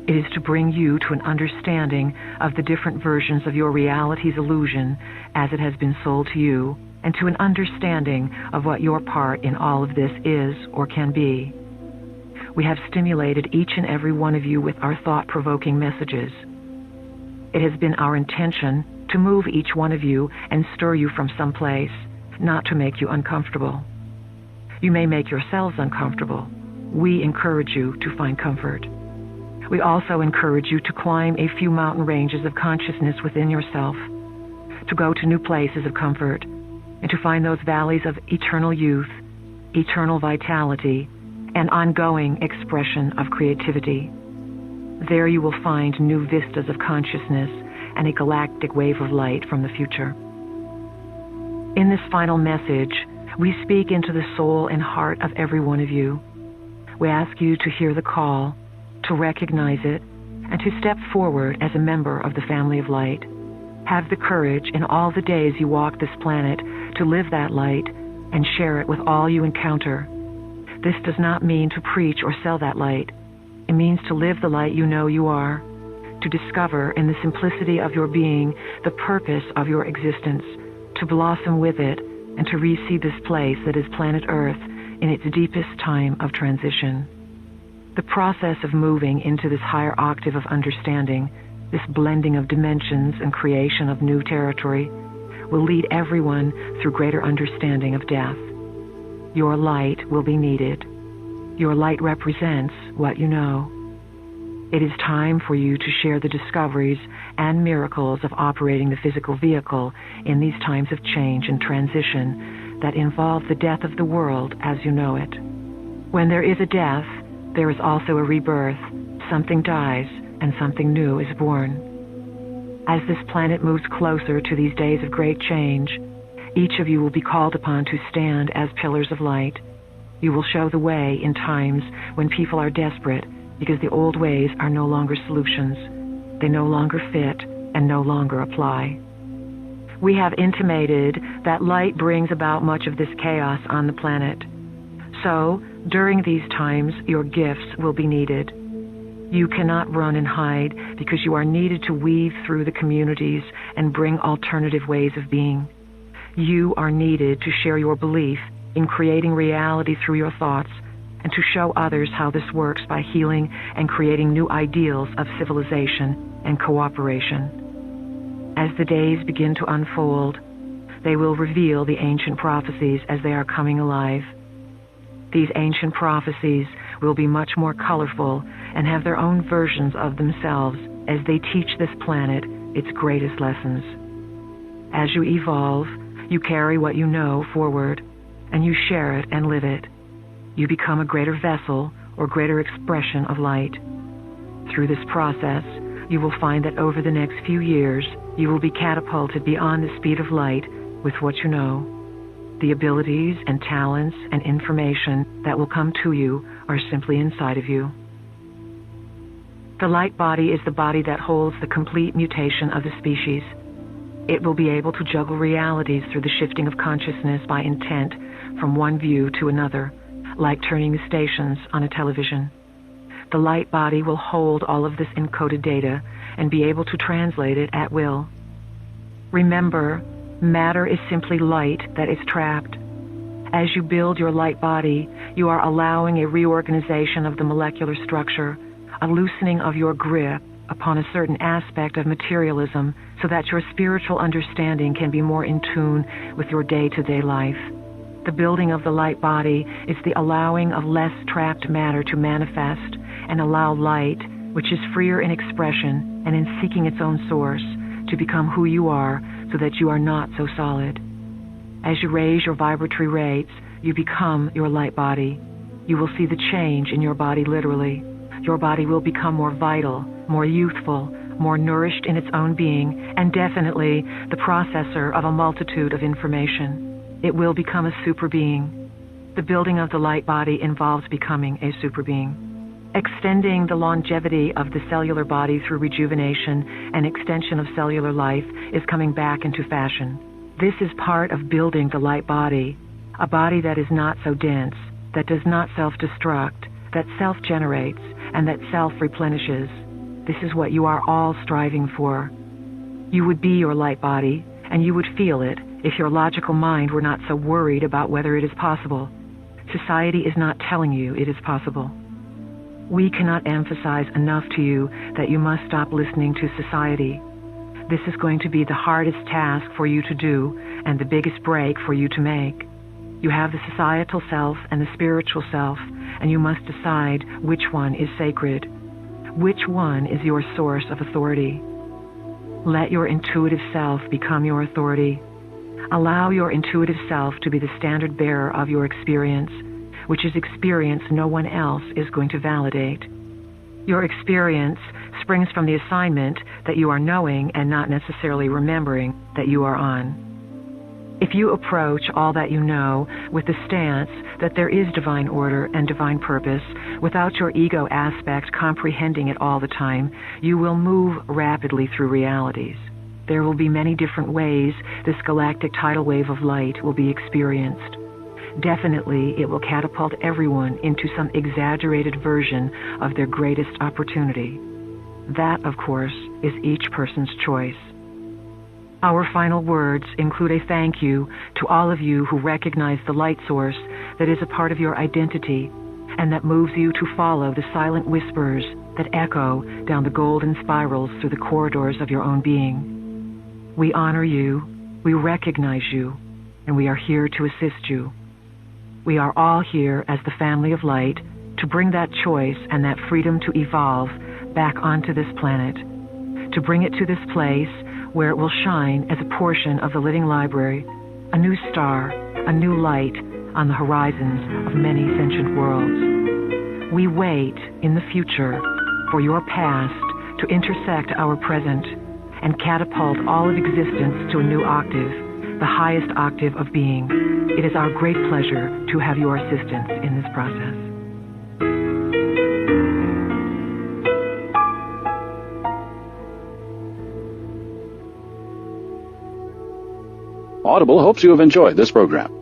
Speaker 1: It is to bring you to an understanding of the different versions of your reality's illusion as it has been sold to you, and to an understanding of what your part in all of this is or can be. We have stimulated each and every one of you with our thought-provoking messages. It has been our intention to move each one of you and stir you from some place, not to make you uncomfortable. You may make yourselves uncomfortable. We encourage you to find comfort. We also encourage you to climb a few mountain ranges of consciousness within yourself, to go to new places of comfort, and to find those valleys of eternal youth, eternal vitality, and ongoing expression of creativity. There you will find new vistas of consciousness and a galactic wave of light from the future. In this final message, we speak into the soul and heart of every one of you. We ask you to hear the call, to recognize it, and to step forward as a member of the family of light. Have the courage in all the days you walk this planet to live that light and share it with all you encounter. This does not mean to preach or sell that light. It means to live the light you know you are, to discover in the simplicity of your being the purpose of your existence, to blossom with it, and to reseed this place that is planet Earth in its deepest time of transition. The process of moving into this higher octave of understanding, this blending of dimensions and creation of new territory, will lead everyone through greater understanding of death. Your light will be needed. Your light represents what you know. It is time for you to share the discoveries and miracles of operating the physical vehicle in these times of change and transition that involve the death of the world as you know it. When there is a death, there is also a rebirth. Something dies and something new is born. As this planet moves closer to these days of great change, each of you will be called upon to stand as pillars of light. You will show the way in times when people are desperate because the old ways are no longer solutions. They no longer fit and no longer apply. We have intimated that light brings about much of this chaos on the planet. So, during these times, your gifts will be needed. You cannot run and hide because you are needed to weave through the communities and bring alternative ways of being. You are needed to share your belief in creating reality through your thoughts and to show others how this works by healing and creating new ideals of civilization and cooperation. As the days begin to unfold, they will reveal the ancient prophecies as they are coming alive. These ancient prophecies will be much more colorful and have their own versions of themselves as they teach this planet its greatest lessons. As you evolve, you carry what you know forward, and you share it and live it. You become a greater vessel or greater expression of light. Through this process, you will find that over the next few years, you will be catapulted beyond the speed of light with what you know. The abilities and talents and information that will come to you are simply inside of you. The light body is the body that holds the complete mutation of the species. It will be able to juggle realities through the shifting of consciousness by intent from one view to another, like turning the stations on a television. The light body will hold all of this encoded data and be able to translate it at will. Remember, matter is simply light that is trapped. As you build your light body, you are allowing a reorganization of the molecular structure, a loosening of your grip upon a certain aspect of materialism so that your spiritual understanding can be more in tune with your day-to-day life. The building of the light body is the allowing of less trapped matter to manifest and allow light, which is freer in expression and in seeking its own source, to become who you are so that you are not so solid. As you raise your vibratory rates, you become your light body. You will see the change in your body literally. Your body will become more vital, more youthful, more nourished in its own being, and definitely the processor of a multitude of information. It will become a super being. The building of the light body involves becoming a super being. Extending the longevity of the cellular body through rejuvenation and extension of cellular life is coming back into fashion. This is part of building the light body, a body that is not so dense, that does not self-destruct, that self-generates, and that self-replenishes. This is what you are all striving for. You would be your light body, and you would feel it if your logical mind were not so worried about whether it is possible. Society is not telling you it is possible. We cannot emphasize enough to you that you must stop listening to society. This is going to be the hardest task for you to do and the biggest break for you to make. You have the societal self and the spiritual self, and you must decide which one is sacred. Which one is your source of authority? Let your intuitive self become your authority. Allow your intuitive self to be the standard bearer of your experience, which is experience no one else is going to validate. Your experience springs from the assignment that you are knowing and not necessarily remembering that you are on. If you approach all that you know with the stance that there is divine order and divine purpose, without your ego aspect comprehending it all the time, you will move rapidly through realities. There will be many different ways this galactic tidal wave of light will be experienced. Definitely, it will catapult everyone into some exaggerated version of their greatest opportunity. That, of course, is each person's choice. Our final words include a thank you to all of you who recognize the light source that is a part of your identity and that moves you to follow the silent whispers that echo down the golden spirals through the corridors of your own being. We honor you, we recognize you, and we are here to assist you. We are all here as the family of light to bring that choice and that freedom to evolve back onto this planet, to bring it to this place where it will shine as a portion of the living library, a new star, a new light on the horizons of many sentient worlds. We wait in the future for your past to intersect our present and catapult all of existence to a new octave, the highest octave of being. It is our great pleasure to have your assistance in this process.
Speaker 2: Audible hopes you have enjoyed this program.